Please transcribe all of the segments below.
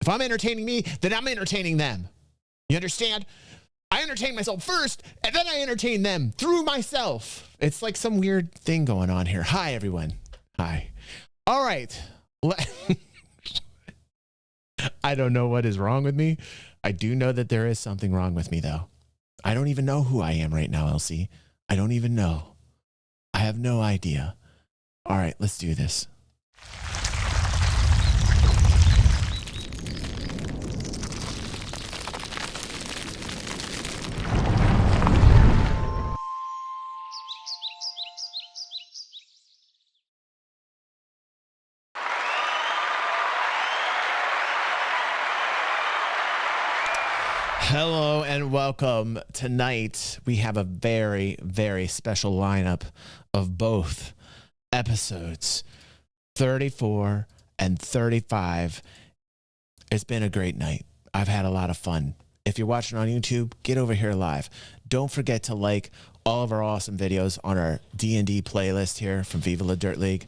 If I'm entertaining me, then I'm entertaining them. You understand? I entertain myself first, and then I entertain them through myself. It's like some weird thing going on here. Hi, everyone. Hi. All right. I don't know what is wrong with me. I do know that there is something wrong with me, though. I don't even know who I am right now, Elsie. I don't even know. I have no idea. All right, let's do this. Hello and welcome. Tonight we have a very, very special lineup of both episodes 34 and 35. It's been a great night. I've had a lot of fun. If you're watching on YouTube, get over here live. Don't forget to like all of our awesome videos on our D&D playlist here from Viva La Dirt League.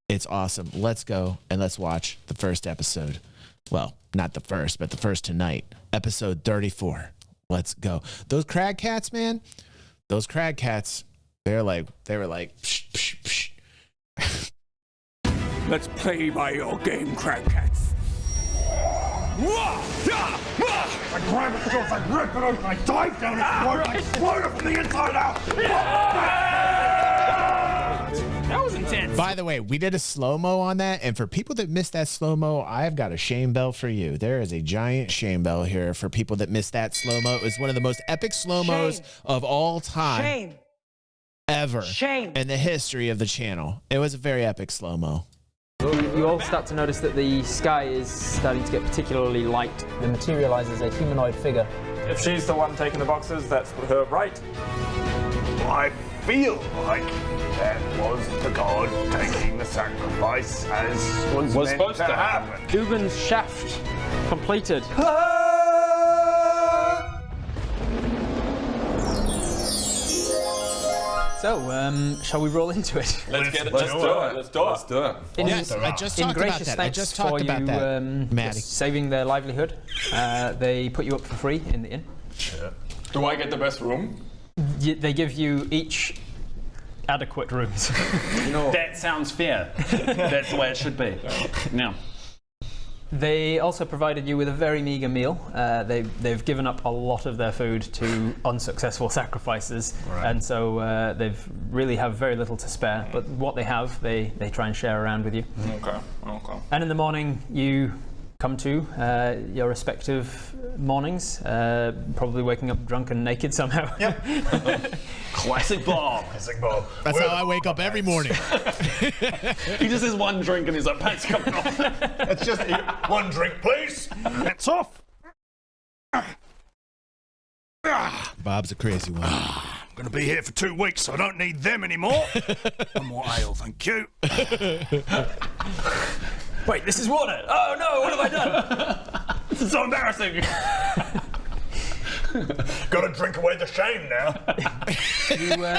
It's awesome. Let's go and let's watch the first episode. Well, not the first, but the first tonight. Episode 34. Let's go. Those crag cats, man. Those crag cats, they were like, psh, psh, psh. Let's play by your game, crag cats. I grab it, I rip it open, I dive down its throat, I explode it from the inside out. That was intense. By the way, we did a slow-mo on that, and for people that missed that slow-mo, I've got a shame bell for you. There is a giant shame bell here for people that missed that slow-mo. It was one of the most epic slow-mos of all time. Ever. In the history of the channel. It was a very epic slow-mo. You all start to notice that the sky is starting to get particularly light. It materializes a humanoid figure. If she's the one taking the boxes, that's her right. I feel like that was the god taking the sacrifice as was meant supposed to happen. Uben's shaft completed. So, shall we roll into it? Let's do it. Yes, I just talked about that. I just talked about that, Maddie. Saving their livelihood. They put you up for free in the inn. Yeah. Do I get the best room? They give you each adequate rooms. You know, that sounds fair. That's the way it should be. Now, they also provided you with a very meager meal. They've given up a lot of their food to unsuccessful sacrifices, and so they really have very little to spare. But what they have, they try and share around with you. Okay. And in the morning, you come to your respective mornings, probably waking up drunk and naked somehow. Yep. classic Bob. Classic Bob. That's how I wake up every morning. He just has one drink and he's like, pants coming off. Let's just eat one drink, please. It's off. Bob's a crazy one. I'm going to be here for 2 weeks, so I don't need them anymore. One more ale, thank you. Wait, this is water! Oh no, what have I done? This is so embarrassing. Got to drink away the shame now.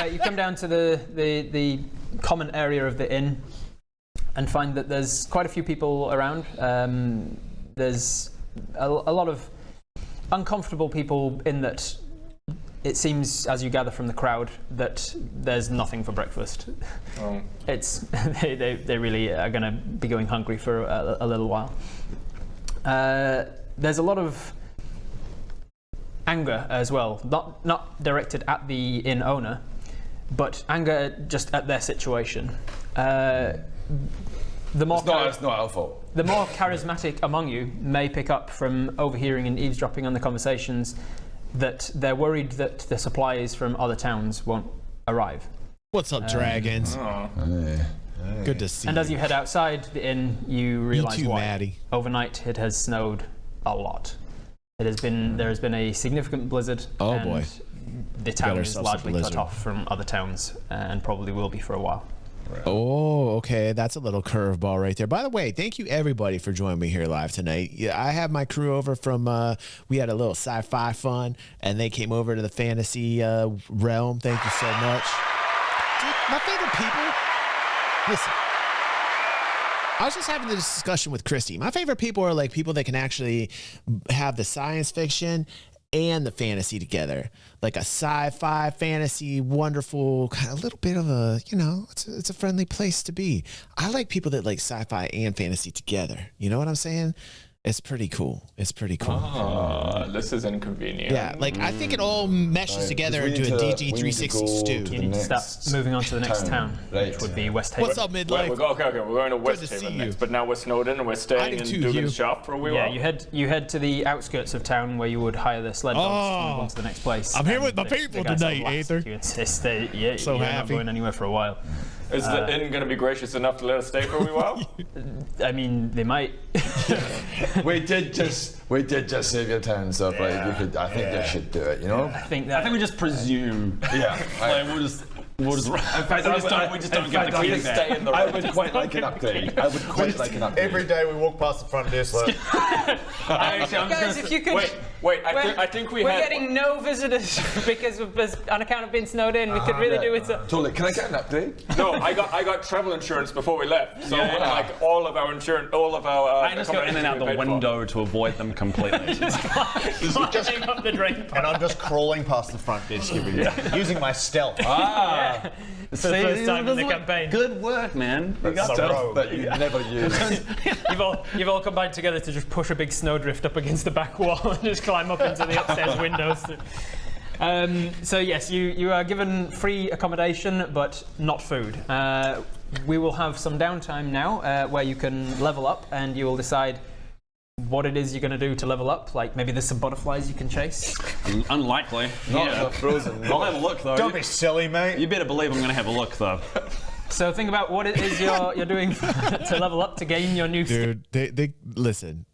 You come down to the common area of the inn and find that there's quite a few people around. There's a lot of uncomfortable people in that it seems, as you gather from the crowd, that there's nothing for breakfast. Oh. It's they really are going to be going hungry for a little while. There's a lot of anger as well, not directed at the inn owner, but anger just at their situation. It's not our fault. The more charismatic among you may pick up from overhearing and eavesdropping on the conversations that they're worried that the supplies from other towns won't arrive. What's up, dragons? Hey. Good to see And you. as you head outside the inn, you realize too, why. Maddie. Overnight, it has snowed a lot. There has been a significant blizzard. Oh, and boy. The town is ourselves a largely cut blizzard. off from other towns and probably will be for a while. Oh, okay. That's a little curveball right there. By the way, thank you everybody for joining me here live tonight. Yeah, I have my crew over from, we had a little sci-fi fun, and they came over to the fantasy realm. Thank you so much. Dude, my favorite people. Listen. I was just having this discussion with Christy. My favorite people are like people that can actually have the science fiction and the fantasy together, like a sci-fi fantasy, wonderful kind of little bit of a, it's a friendly place to be. I like people that like sci-fi and fantasy together. You know what I'm saying? It's pretty cool. It's pretty cool. This is inconvenient. Yeah, like I think it all meshes together into a DG 360 stew. You need to start moving on to the next town, which would be West Haven. What's up, Midlife? Okay, we're going to West to see Haven you. next, but now we're snowed in and we're staying in Dugan's shop for a wee while. Yeah, you head to the outskirts of town where you would hire the sled dogs to move on to the next place. I'm here with my The people guys tonight, will last Aether. if you insist. You're So not happy. going anywhere for a while. Is the inn going to be gracious enough to let us stay for a wee while? I mean, they might. We did just save your town, so like we could. I think they should do it. You know. I think we just presume. Yeah. Like, we'll just. In fact, we just don't get the key stay in the I would quite like an update. Every day we walk past the front desk like, Guys, if you could. Wait, I think We're getting no visitors because on account of being snowed in. We could really do it. Totally. Can I get an update? No, I got travel insurance before we left, so like all of our insurance, all of our. I just go in and out the window to avoid them completely. Climbing up the drain pipe. and I'm just crawling past the front desk every day, using my stealth. It's the first time in the campaign. Good work, man. You got Some to. rogue. But you never use. You've all combined together to just push a big snowdrift up against the back wall and just climb up into the upstairs windows. So yes, you are given free accommodation, but not food. We will have some downtime now where you can level up, and you will decide what it is you're going to do to level up. Like maybe there's some butterflies you can chase. Unlikely. Not frozen. I'll have a look though. Don't be silly, mate. You better believe I'm going to have a look though. So think about what it is you're doing to level up to gain your new skill. Dude, they listen.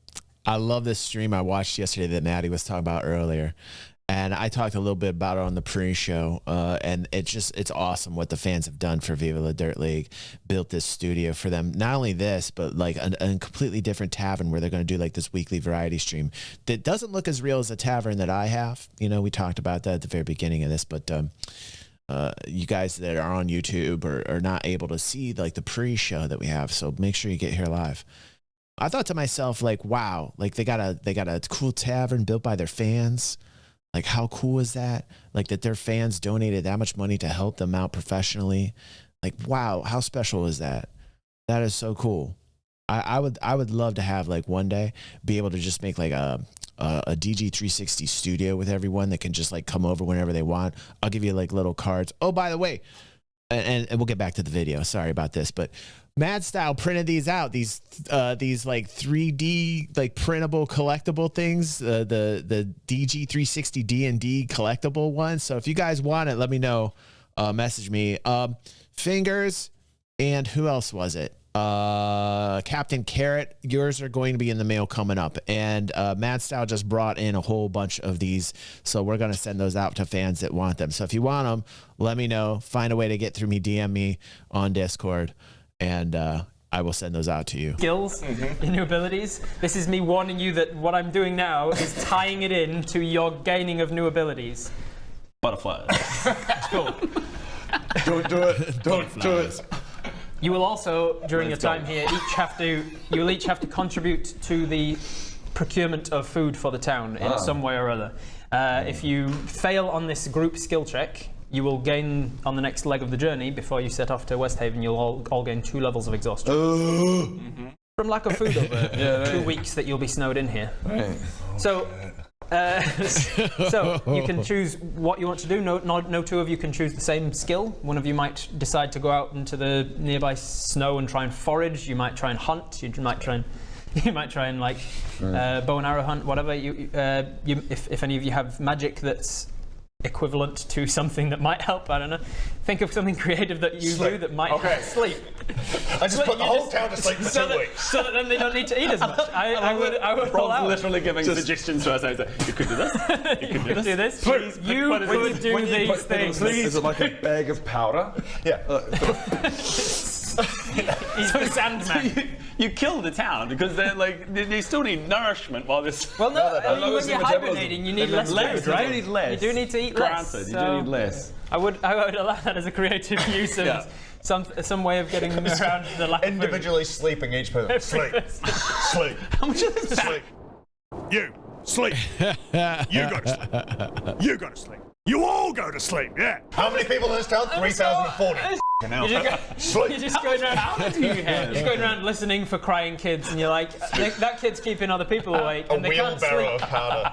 I love this stream I watched yesterday that Maddie was talking about earlier. And I talked a little bit about it on the pre-show, and it's awesome what the fans have done for Viva La Dirt League. Built this studio for them. Not only this, but like a completely different tavern where they're going to do like this weekly variety stream that doesn't look as real as the tavern that I have. You know, we talked about that at the very beginning of this, but you guys that are on YouTube are not able to see like the pre-show that we have. So make sure you get here live. I thought to myself, like, wow, like they got a cool tavern built by their fans. Like, how cool is that? Like, that their fans donated that much money to help them out professionally. Like, wow, how special is that? That is so cool. I would love to have, like, one day be able to just make, like, a DG 360 studio with everyone that can just, like, come over whenever they want. I'll give you, like, little cards. Oh, by the way, and we'll get back to the video. Sorry about this, but Mad Style printed these out. These like 3D like printable collectible things. The DG 360 D&D collectible ones. So if you guys want it, let me know. Message me. Fingers and who else was it? Captain Carrot. Yours are going to be in the mail coming up. And Mad Style just brought in a whole bunch of these, so we're going to send those out to fans that want them. So if you want them, let me know. Find a way to get through me. DM me on Discord. And I will send those out to you. Skills, your new abilities. This is me warning you that what I'm doing now is tying it in to your gaining of new abilities. Butterflies. Cool. Don't do it. Don't do it. You will also, during your time here, you will each have to contribute to the procurement of food for the town in some way or other. If you fail on this group skill check, you will gain on the next leg of the journey before you set off to West Haven. You'll all gain 2 levels of exhaustion from lack of food over 2 weeks that you'll be snowed in here. Right. So, so you can choose what you want to do. No two of you can choose the same skill. One of you might decide to go out into the nearby snow and try and forage. You might try and hunt. You might try and like bow and arrow hunt. Whatever. If any of you have magic that's equivalent to something that might help, I don't know. Think of something creative that you do that might help sleep. I just put the whole town to sleep for 2 weeks. So that then they don't need to eat as much. I would allow it. Literally giving suggestions to us. You could do this. You could do this. Do this. Please, you could do these things. Is it like a bag of powder? Yeah. He's the Sandman. You kill the town because they're like they still need nourishment while this. Well, no, I mean, when as you're the metabolism. hibernating, you need less Less, food, right? you do need less. You do need to eat less. Granted, you do need less. I would allow that as a creative use of some way of getting around the lack of food? Individually sleeping each person. Sleep. Sleep. How much is this? Sleep. You, sleep. You go to sleep. You go to sleep. You all go to sleep, yeah. How many people in this town? 3,040. You're just going around. How many do you have? You're just going around listening for crying kids, and you're like, that kid's keeping other people awake, and they can't Wheelbarrow sleep. of powder.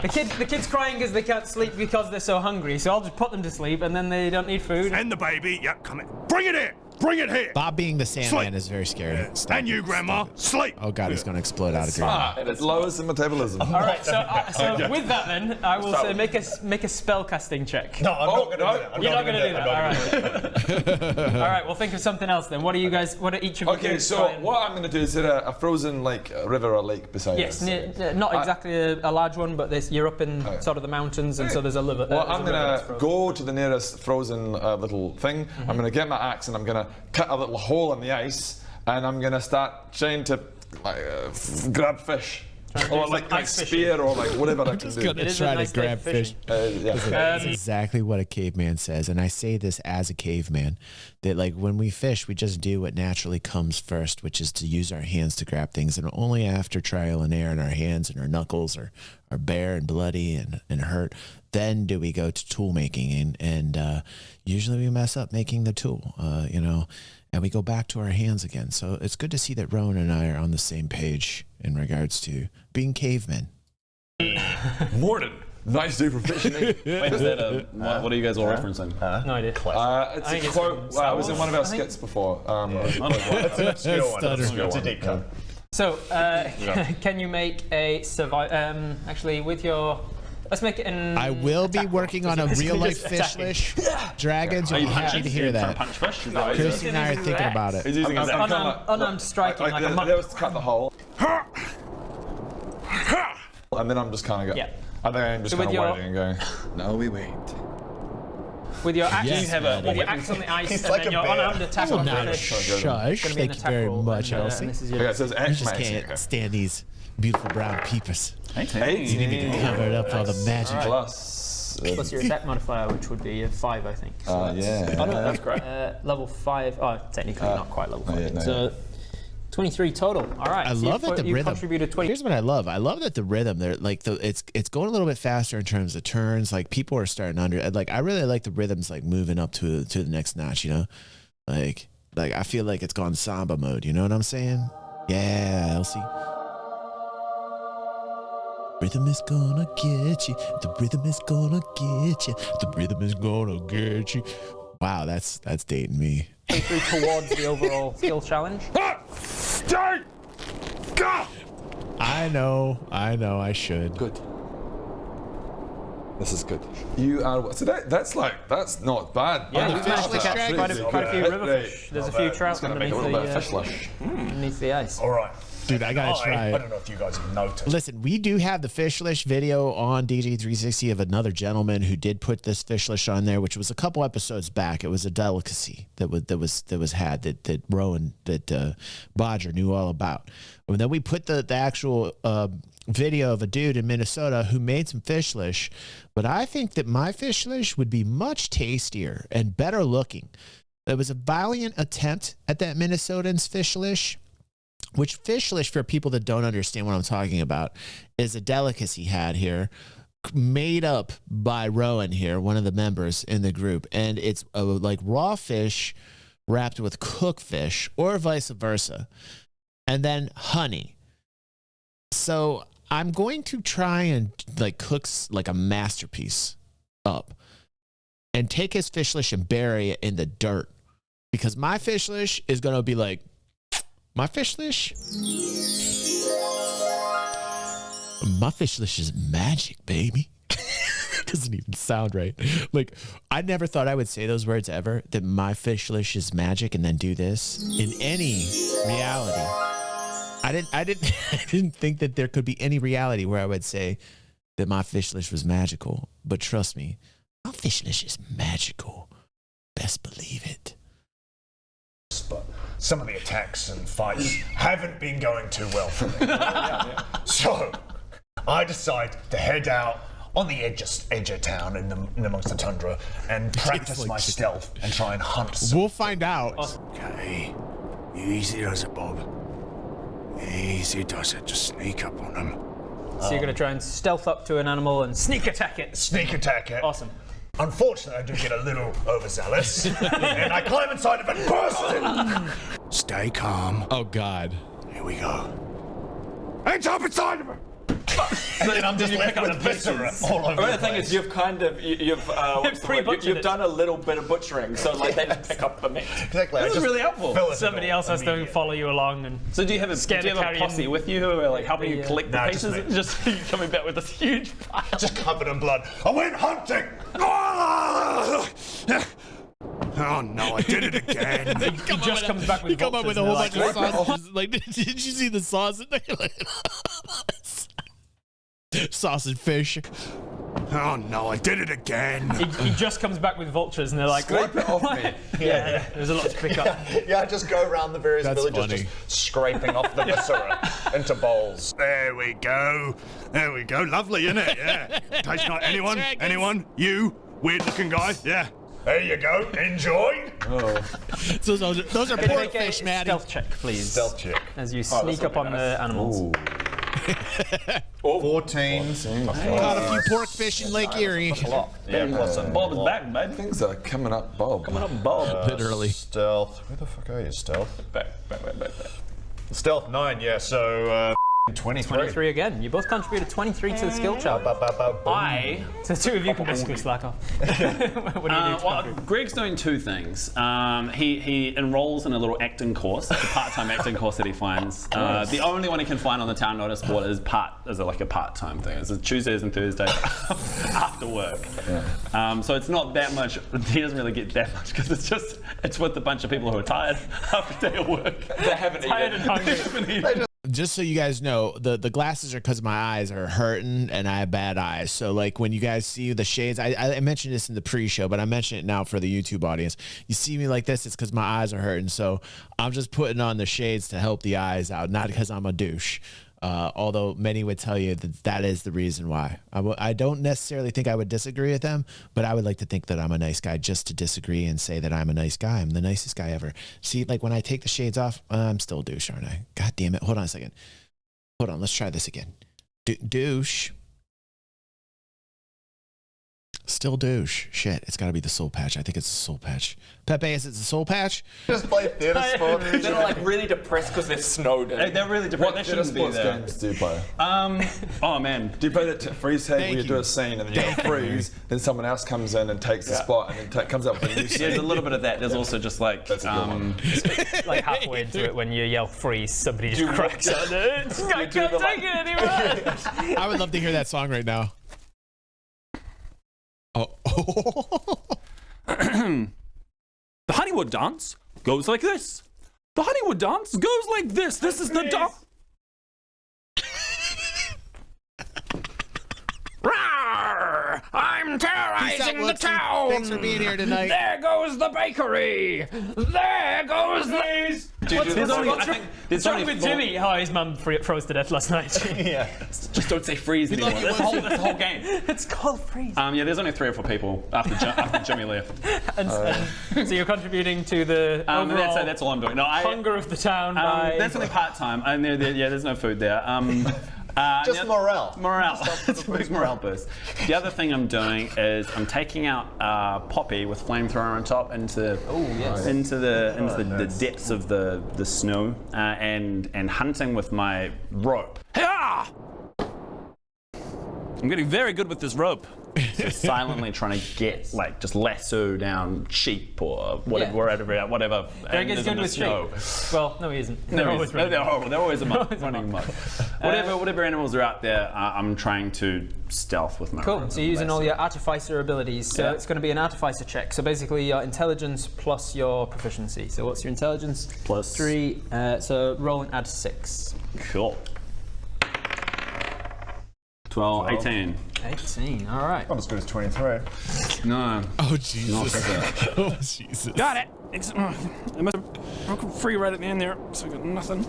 The kid's crying because they can't sleep because they're so hungry. So I'll just put them to sleep, and then they don't need food. And the baby, yeah, come in. Bring it here. Bring it here. Bob being the Sandman Sleep. is very scary. Stop And you, it. Grandma, Stop it. sleep. Oh God, he's going to explode out of grandma. It lowers the metabolism. All right. So with that, then I will say make a spell casting check. No, I'm not going to do that. I'm You're not going to do I'm that. not All right. All right. We'll think of something else then. What are you guys? What are each of you? Okay, so what I'm going to do is there a frozen river or lake beside Yes, us? not exactly a large one, but you're up in sort of the mountains, and so there's a river. Well, I'm going to go to the nearest frozen little thing. I'm going to get my axe and I'm going to cut a little hole in the ice, and I'm going to start trying to grab fish. Or like spear or like whatever I can do. Gonna try to grab fish. That's exactly what a caveman says, and I say this as a caveman, that like when we fish, we just do what naturally comes first, which is to use our hands to grab things, and only after trial and error and our hands and our knuckles are bare and bloody and hurt, then do we go to tool making, and usually we mess up making the tool, and we go back to our hands again. So it's good to see that Rowan and I are on the same page in regards to being cavemen. Morden. Nice day for fishing. Wait, is that what are you guys all referencing? No idea. It's a quote. I was in one of our skits before. It's an obscure one. It's a deep cut. So, can you make a survival? Actually, with your, let's make it an. I will be working on a real life fishlish dragons. You'll be happy to hear that. Punch fish? Kirsty and I are thinking about it. He's using his Unarmed striking like a That monk. was to cut the hole. And then I'm just kind of going. Yeah. I think I'm just So kind with of your- waiting and going. Now we wait. With your axe, Yes, you have Maddie. with your axe on the ice, He's and like then a your bear. unarmed attack Oh, on the now fish. shush. Gonna be an Thank you attack very roll, much, and Elsie. this is Okay, your it says You X just Max. can't stand these beautiful brown peepers. 18. You need me to cover it up all the magic. Plus. plus your attack modifier, which would be a 5, I think. So Yeah. Oh, no, that's great. level 5. Oh, technically not quite level 5. no, So 23 total. All right. I so love that the you rhythm. contributed 20. Here's what I love. I love that the rhythm. They're like it's going a little bit faster in terms of turns. Like people are starting under. Like I really like the rhythms like moving up to the next notch. Like I feel like it's gone samba mode. You know what I'm saying? Yeah, Elsie. Rhythm is gonna get you. The rhythm is gonna get you. The rhythm is gonna get you. Wow, that's dating me. Through towards the overall skill challenge. Stay! Go! I know. I should. Good. This is good. You are. So that's not bad. Yeah, the you managed to fish catch dragons. quite a few river fish. There's a few trout It's going to make a underneath little bit of fish lush. underneath the ice. All right. Dude, I gotta try I it. don't know if you guys have noticed. Listen, we do have the Fishlish video on DG360 of another gentleman who did put this Fishlish on there, which was a couple episodes back. It was a delicacy that was had that Rowan Bodger knew all about. And then we put the actual video of a dude in Minnesota who made some Fishlish, but I think that my Fishlish would be much tastier and better looking. It was a valiant attempt at that Minnesotan's Fishlish. Which Fishlish, for people that don't understand what I'm talking about, is a delicacy had here, made up by Rowan here, one of the members in the group, and it's like raw fish wrapped with cooked fish, or vice versa, and then honey. So I'm going to try and like cook like a masterpiece up, and take his Fishlish and bury it in the dirt, because my Fishlish is gonna be like. My Fishlish is magic, baby. Doesn't even sound right. Like, I never thought I would say those words ever, that my Fishlish is magic, and then do this in any reality. I didn't think that there could be any reality where I would say that my Fishlish was magical. But trust me, my Fishlish is magical. Best believe it. But some of the attacks and fights haven't been going too well for me. So I decide to head out on the edge of town in amongst the tundra and practice my stealth and try and hunt some. We'll find out. Okay. Easy does it, Bob. Easy does it. Just sneak up on them. So you're going to try and stealth up to an animal and sneak attack it. Sneak attack it. Awesome. Unfortunately, I do get a little overzealous, and I climb inside of it and burst it. Stay calm. Oh God. Here we go. Hands up inside of her! And then I'm just left with viscera all over The thing is, you've kind of, you've done a little bit of butchering, so like they just pick up the meat. Exactly. This is really helpful. Somebody else has to follow you along and. So do you have a posse with you who are like helping you collect the Nah, pieces? just Just coming back with this huge pile. just covered in blood. I went hunting! Oh no, I did it again. He just comes back with. You come up with a whole bunch of sausages. Like, did you see the sausage? Sausage fish. Oh no, I did it again. He just comes back with vultures, and they're like, Wipe it off me. yeah, there's a lot to pick up. Yeah, I just go around the various That's villages, funny. just scraping off the viscera into bowls. There we go. There we go. Lovely, isn't it? Yeah. Tastes like anyone? Dragons. Anyone? You? Weird looking guy? Yeah. There you go. Enjoy. So those are Can you pork make a fish, Maddie. stealth check, please? Stealth check. As you sneak up on the animals. 14. Caught a few pork fish in Lake Erie. Bob is back, babe. Things are coming up, Bob. Bob. Literally. Stealth. Where the fuck are you, Stealth? Back. Stealth 9, yeah, so 23. 23 again. You both contributed 23 to the skill chart. So the two of you can basically slack off. What do you do to Well, contribute? Greg's doing two things. He enrolls in a little acting course. It's a part-time acting course that he finds. The only one he can find on the town notice board is like a part-time thing. It's Tuesdays and Thursdays after work. Yeah. So it's not that much. He doesn't really get that much because it's with a bunch of people who are tired after a day of work. They haven't Tired and hungry. Just so you guys know, the glasses are because my eyes are hurting and I have bad eyes. So like when you guys see the shades, I mentioned this in the pre-show, but I mention it now for the YouTube audience. You see me like this, it's because my eyes are hurting. So I'm just putting on the shades to help the eyes out, not because I'm a douche. Although many would tell you that is the reason why. I don't necessarily think I would disagree with them, but I would like to think that I'm a nice guy just to disagree and say that I'm a nice guy. I'm the nicest guy ever. See, like when I take the shades off, I'm still a douche, aren't I? God damn it. Hold on a second. Hold on. Let's try this again. Douche. Still douche. Shit, it's got to be the soul patch. I think it's the soul patch. Pepe, is it the soul patch? Just play theatre sport. They're like really depressed because they're snowed in. They're really depressed. They What theatre shouldn't be sports there. games do you play? Oh man. Do you play that freeze tag where you you. do a scene and then you freeze, then someone else comes in and takes the spot and then comes up with a new There's scene? a little bit of that. There's also just like That's a good one. Like halfway into it, when you yell freeze, somebody just You cracks walk out. I do can't the, take it anymore. I would love to hear that song right now. Oh. The Honeywood dance goes like this. The Honeywood dance goes like this. This is the dance. Rawr! I'm terrorizing the town. Thanks for being here tonight. There goes the bakery. There goes the. What's wrong with Jimmy? Oh, his mum froze to death last night. Just don't say freeze anymore. That's the whole game. It's called freeze. Yeah, there's only 3 or 4 people after Jimmy left. And so you're contributing to the overall That's all I'm doing. No, hunger of the town by... that's only part time, and there's no food there. Just morale. Morale. It's a big morale boost. The other thing I'm doing is I'm taking out Poppy with flamethrower on top into the depths of the snow and hunting with my rope. Hi-ya! I'm getting very good with this rope. So silently trying to get just lasso down sheep or whatever. Gregg is good with sheep. Well, no, he isn't. They're always running. They're horrible. They're always running amok. Whatever animals are out there, I'm trying to stealth with my Cool. rope. So you're using all your artificer abilities. So it's going to be an artificer check. So basically your intelligence plus your proficiency. So what's your intelligence? Plus 3. So roll and add 6. Cool. 12, 18. 18. All right. Not as good as 23. No. Oh, Jesus. Oh, Jesus. Got it. I must have broken free right at the end there, so I got nothing.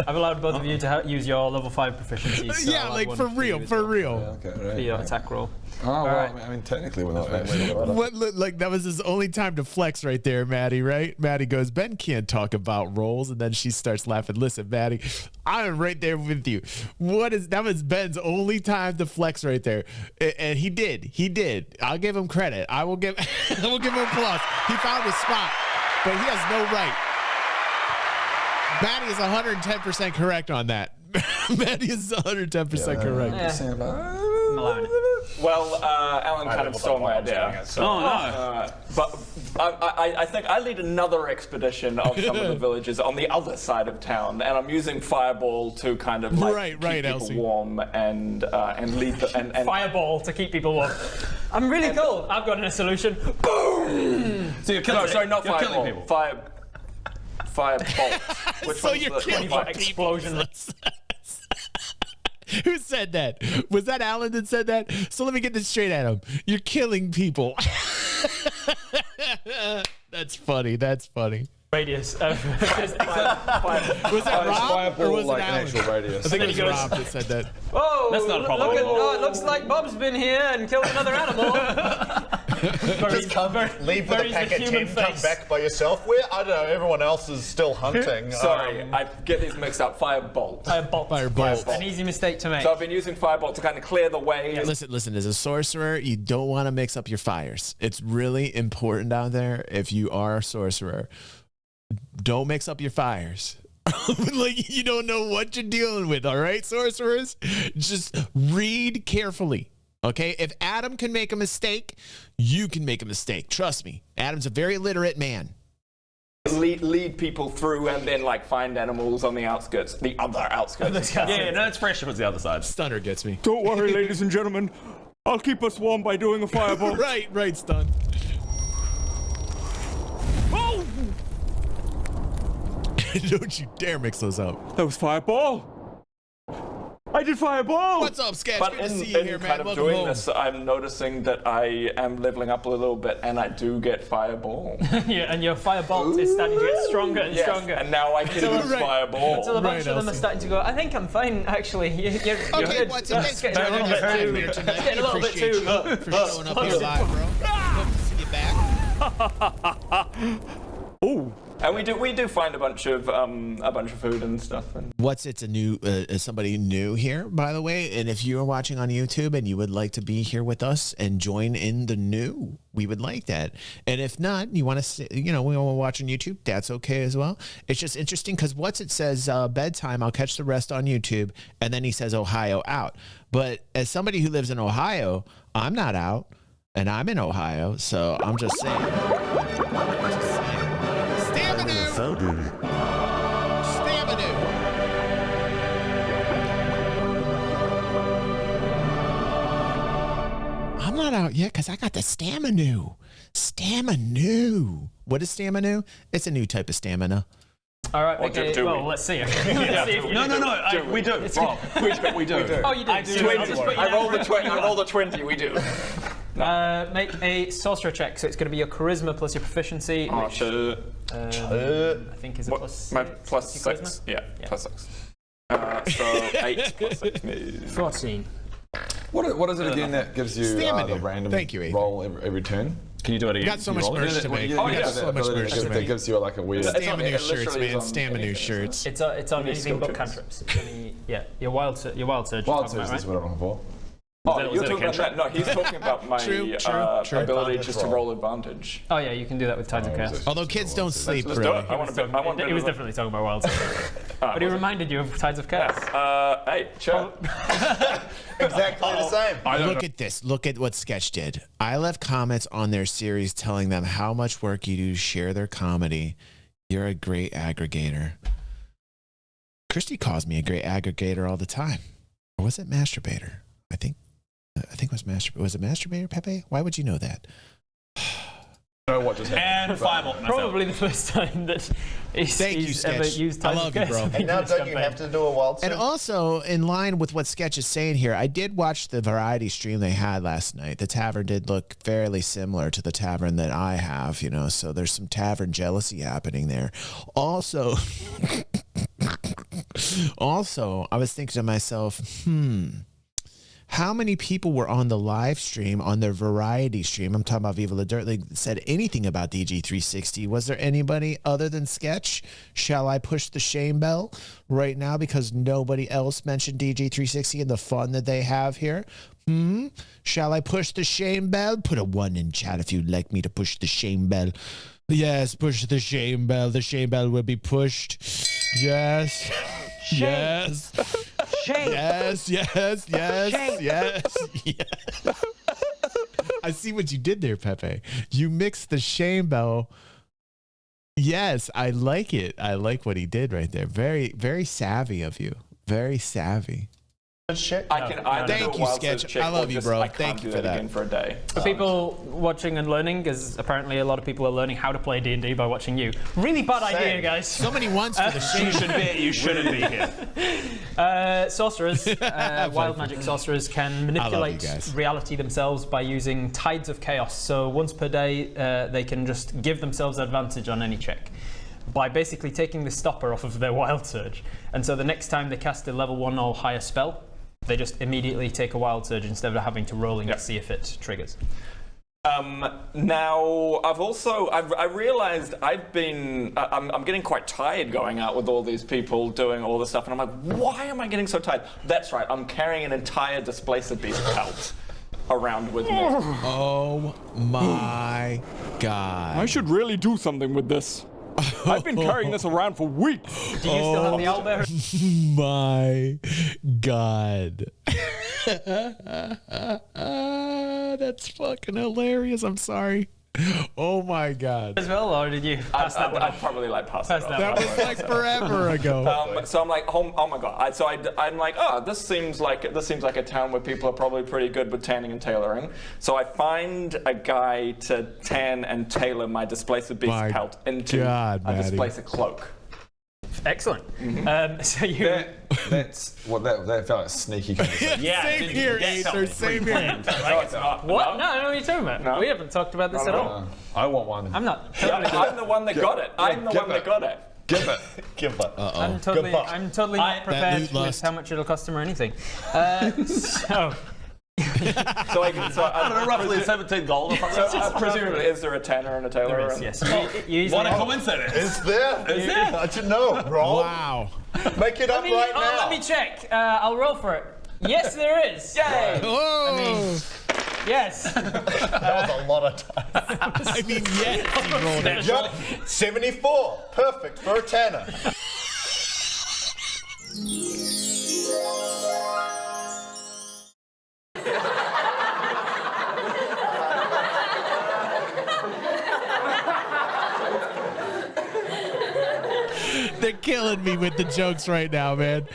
I've allowed both of you to use your level 5 proficiency. So Yeah, I'll add like one for real, for real. Okay, for right. your attack roll. Oh, well, right. I mean, technically we're not actually. What, like that was his only time to flex right there, Maddie, right? Maddie goes, Ben can't talk about rolls, and then she starts laughing. Listen, Maddie, I'm right there with you. That was Ben's only time to flex right there. And he did. I'll give him credit. I will give him applause. He found his spot, but he has no right. Maddie is 110% correct on that. Maddie is 110% correct. I'm allowing it. Well, Alan kind of stole my idea. Oh no! But I think I lead another expedition of some of the villages on the other side of town, and I'm using Fireball to kind of like keep people Elsie. warm and lead the and Fireball to keep people warm. I'm really cool. I've got a solution. Boom! So you're killing. No, sorry, not you're Fireball. killing people. Firebolt. Which So one's you're the killing Explosion. Who said that? Was that Alan that said that? So let me get this straight at him. You're killing people. That's funny. That's funny. Radius. Was it Rob or was like it an Alan? actual radius. I think it was Rob that said that. Oh, That's not a problem. it looks like Bob's been here and killed another animal. Just leave with a buries pack the of 10, human come face. back by yourself. Where I don't know, everyone else is still hunting. Sorry, I get these mixed up. Firebolt. Firebolt. An easy mistake to make. So I've been using Firebolt to kind of clear the way. Listen, as a sorcerer, you don't want to mix up your fires. It's really important out there if you are a sorcerer. Don't mix up your fires. Like you don't know what you're dealing with, all right, sorcerers? Just read carefully. Okay? If Adam can make a mistake, you can make a mistake. Trust me. Adam's a very literate man. Lead people through and then like find animals on the outskirts, the other outskirts. Yeah, no, it's fresh if it's the other side. Stunner gets me. Don't worry, ladies and gentlemen. I'll keep us warm by doing a fireball. Right, Stun. Oh! Don't you dare mix those up. That was fireball. I did fireball. What's up, Sketch? But Good to see you in here, man. kind of Welcome doing home. this, I'm noticing that I am leveling up a little bit, and I do get fireball. Yeah, and your firebolt is starting to get stronger and Yes, stronger. and now I can use Right. fireball. Until a bunch Right, of them are Elsie. starting to go, I think I'm fine, actually. You're Okay, good. what's up? Thanks for Getting a joining little us bit here too. tonight. Getting a little bit Appreciate too. you for showing up here live, bro. Good to see you back. Oh, And we do find a bunch of food and stuff. And What's it's a new somebody new here, by the way. And if you are watching on YouTube and you would like to be here with us and join in the new, we would like that. And if not, you want to, we want to watch on YouTube. That's okay as well. It's just interesting because what's it says bedtime. I'll catch the rest on YouTube, and then he says Ohio out. But as somebody who lives in Ohio, I'm not out, and I'm in Ohio, so I'm just saying. Stamina. I'm not out yet because I got the stamina. What is stamina? It's a new type of stamina. All right, Or okay, do well, we? let's see. Let's see if you No, do. we do. Rob, we do. Oh, you do. I do. I'll just put you I down rolled for the it. 20. I rolled a 20. We do. Make a sorcerer check. So it's going to be your charisma plus your proficiency, which I think is a plus My six. plus Your 6. charisma? Yeah, Yeah. plus 6. So 8 plus 6 means 14. What is it again that gives you Stamina. the random Thank you, Ethan. roll every turn? Can you do it again? We got so much merch to make. Oh, We got so much merch to That make. gives you like a weird. Stamina it shirts, literally is man. on Stamina anything, shirts. It's on anything skill but checks. cantrips. It's only, yeah, your wild surge. You're Wild talking Surge about, is what I'm looking for. Oh, that- was you're that a talking about cantrip? that? No, he's talking about my True. ability Advantage just to roll. roll advantage. Oh yeah, you can do that with Tides of Chaos. Although kids don't sleep, Let's do really. it. I want to bet. I want to He was definitely talking about wild surge. But he reminded you of Tides of Chaos. Hey, sure. Exactly the same. Look at this. Look at what Sketch did. I left comments on their series telling them how much work you do to share their comedy. You're a great aggregator. Christy calls me a great aggregator all the time. Or was it masturbator? I think it was masturbator. Was it masturbator, Pepe? Why would you know that? I know what just happened. And fireball myself. Probably the first time that he's ever Sketch. used I Tides love of you, Chaos. bro. And now don't you have to do a wild And surge? also, in line with what Sketch is saying here, I did watch the variety stream they had last night. The tavern did look fairly similar to the tavern that I have, so there's some tavern jealousy happening there. Also, Also, I was thinking to myself, how many people were on the live stream, on their variety stream? I'm talking about Viva La Dirt League, said anything about DG360. Was there anybody other than Sketch? Shall I push the shame bell right now because nobody else mentioned DG360 and the fun that they have here? Shall I push the shame bell? Put a 1 in chat if you'd like me to push the shame bell. Yes, push the shame bell. The shame bell will be pushed. Yes. Shame. Yes. Shame. Yes, yes, yes, Shame. yes, yes. I see what you did there, Pepe. You mixed the shame bell. Yes, I like it. I like what he did right there. Very, very savvy of you. Very savvy. Shit. I can either Thank do a you, wild Sketch. search check I love or you, just, bro. I can't Thank do you for that. again for a day. For people watching and learning, because apparently a lot of people are learning how to play D&D by watching you. Really bad idea, guys. So many ones for the shame. You shouldn't be here. Sorcerers, wild magic sorcerers can manipulate guys. reality themselves by using tides of chaos. So once per day, they can just give themselves advantage on any check by basically taking the stopper off of their wild surge. And so the next time they cast a level 1 or higher spell, they just immediately take a wild surge instead of having to rolling to see if it triggers. Now, I realized I'm getting quite tired going out with all these people doing all this stuff, and I'm like, why am I getting so tired? That's right, I'm carrying an entire Displacer Beast pelt around with me. Oh my God. I should really do something with this. I've been carrying this around for weeks. Do you still have the owlbear? My God. That's fucking hilarious. I'm sorry. Oh my God. As well, or did you pass that one I'd off? probably pass that off. That was like forever ago. So I'm like, oh my god. I'm like, this seems like a town where people are probably pretty good with tanning and tailoring. So I find a guy to tan and tailor my Displacer Beast pelt into a Displacer cloak. Excellent. So you. That felt like sneaky kind of thing. Yeah, Same here, Aether. Same here. No, it's not. What? No, I don't know what you're talking about. No. We haven't talked about this at all. I want one. I'm not. I'm the one that got it. I'm the one that got it. Give it. Give up. I'm totally not prepared loot with lust. how much it'll cost him or anything. So I don't know, Roughly 17 gold or something. presumably, is there a tanner and a tailor? Yes. You What a easily- coincidence. Is there? I don't know, bro. Wow. Make it up right now. Let me check. I'll roll for it. Yes, there is. Yay! Oh. Yes. That was a lot of time. I mean, yes, he rolled it. Got it. 74. Perfect for a tanner. They're killing me with the jokes right now, man.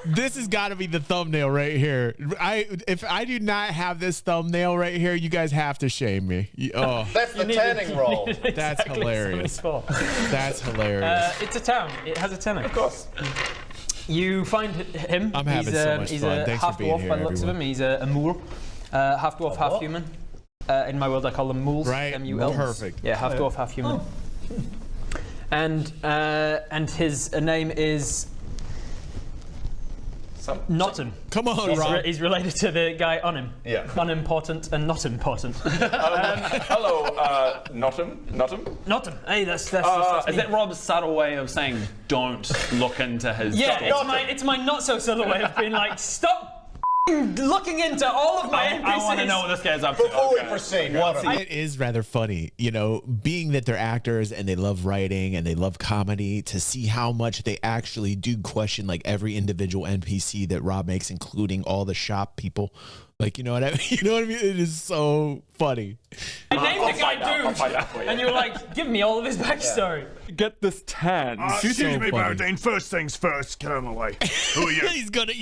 This has got to be the thumbnail right here. If I do not have this thumbnail right here, you guys have to shame me. Oh, That's the tanning roll. that's hilarious. That's hilarious. It's a town. It has a tenant. Of course. You find him. I'm having so much he's fun. a Thanks for half being dwarf here, by the looks of him. everyone. He's a moor. Half dwarf, half human. In my world, I call them mools. Right. M-U-L. Perfect. Yeah, half dwarf, half human. And his name is Nottin. Come on, Rob. He's related to the guy on him. Yeah. Unimportant and not important. Hello, Nottin. Nottin. Hey, that's Is me. that Rob's subtle way of saying don't look into his Yeah, stuff? it's my not so subtle way of being like, stop looking into all of my NPCs. I want to know what this guy's up to. Before we proceed, It is rather funny, you know, being that they're actors and they love writing and they love comedy, to see how much they actually do question like every individual NPC that Rob makes, including all the shop people. Like, you know what I mean? You know what I mean? It is so funny. I named the guy I'll find out for you. and you were like, give me all of his backstory. Get this tan. Excuse me, funny. Baradun. First things first. Get out of my way. Who are you? He's gonna.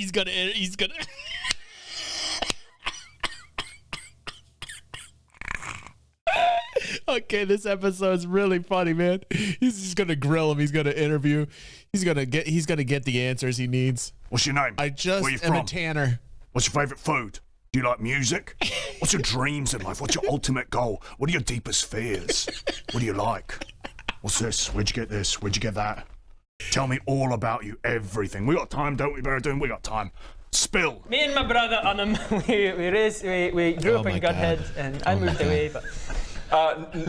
Okay, this episode's really funny, man. He's just gonna grill him. He's gonna interview. He's gonna get the answers he needs. What's your name? I just Where you am a from? tanner. What's your favourite food? Do you like music? What's your dreams in life? What's your ultimate goal? What are your deepest fears? What do you like? What's this? Where'd you get this? Where'd you get that? Tell me all about you, everything. We got time, don't we, Baradun? We got time. Spill. Me and my brother on him, we grew up in Gunhead, and I moved away. But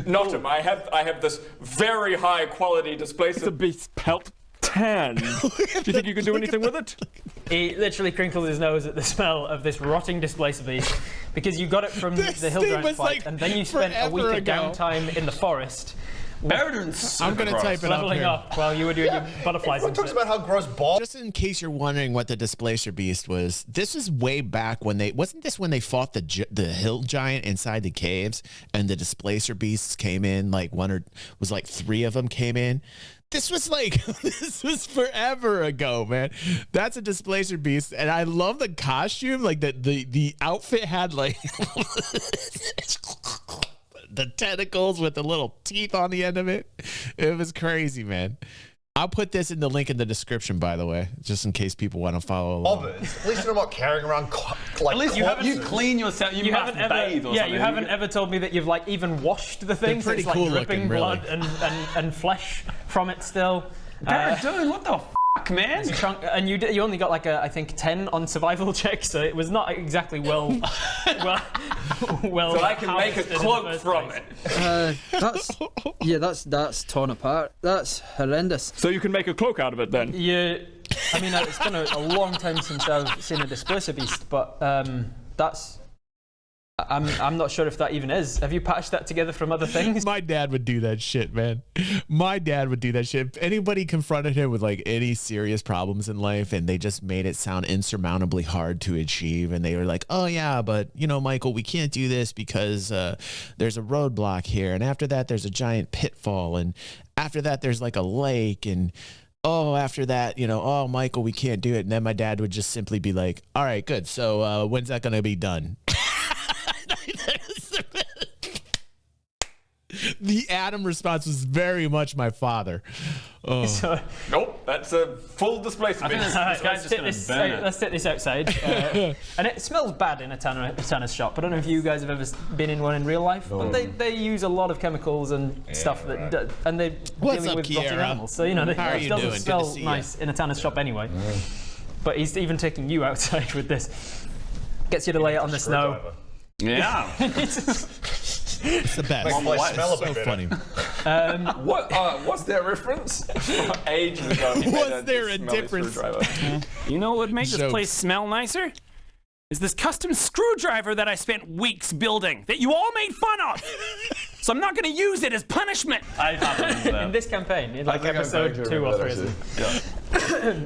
Notum, I have this very high quality displacer. It's a beast pelt 10. Do you think you can do anything with it? He literally crinkled his nose at the smell of this rotting displacer beast, because you got it from the hill giant fight, like and then you spent a week of downtime in the forest. Baradun's I'm gonna type it leveling up up while you were doing your butterflies and Talks shit. about how gross balls. Just in case you're wondering what the displacer beast was, this is way back when wasn't this when they fought the hill giant inside the caves, and the displacer beasts came in, like like 3 of them came in. This was forever ago, man. That's a displacer beast, and I love the costume. Like the outfit had like the tentacles with the little teeth on the end of it. It was crazy, man. I'll put this in the link in the description, by the way, just in case people want to follow along. At least you're not carrying around like. At least you clean yourself. You must haven't bathe or something. you haven't ever told me that you've like even washed the thing. pretty It's like cool dripping looking, blood really. and flesh from it still. Baradun, what the fuck, man? And you only got like I think 10 on survival checks, so it was not exactly well. So I can make a cloak from it. That's torn apart. That's horrendous. So you can make a cloak out of it then? Yeah, I mean it's been a long time since I've seen a displacer beast, but I'm not sure if that even is. Have you patched that together from other things? My dad would do that shit, man. My dad would do that shit. If anybody confronted him with like any serious problems in life and they just made it sound insurmountably hard to achieve, and they were like, oh yeah, but you know, Michael, we can't do this because there's a roadblock here, and after that there's a giant pitfall, and after that there's like a lake, and after that, you know, oh Michael, we can't do it. And then my dad would just simply be like, all right, good, so when's that gonna be done? The Adam response was very much my father. Oh. So, Nope, that's a full displacer beast. alright, guy's just gonna burn it. let's take this outside. And it smells bad in a tanner's shop. I don't know if you guys have ever been in one in real life, but they use a lot of chemicals and stuff and they're What's dealing up, with rotting Kiera? animals. So, you know, How are it you doesn't doing? Good to smell see nice in a tanner's shop anyway. But he's even taking you outside with this. Gets you to lay it on the snow. Yeah. It's the best. Smell a So bit funny. What's their reference? Ages ago. he made Was there a smelly difference? screwdriver. You know what would make this Jokes. place smell nicer? Is this custom screwdriver that I spent weeks building that you all made fun of. So I'm not going to use it as punishment. I can't remember that. In this campaign, in like think I episode vaguely 2 or remember 3.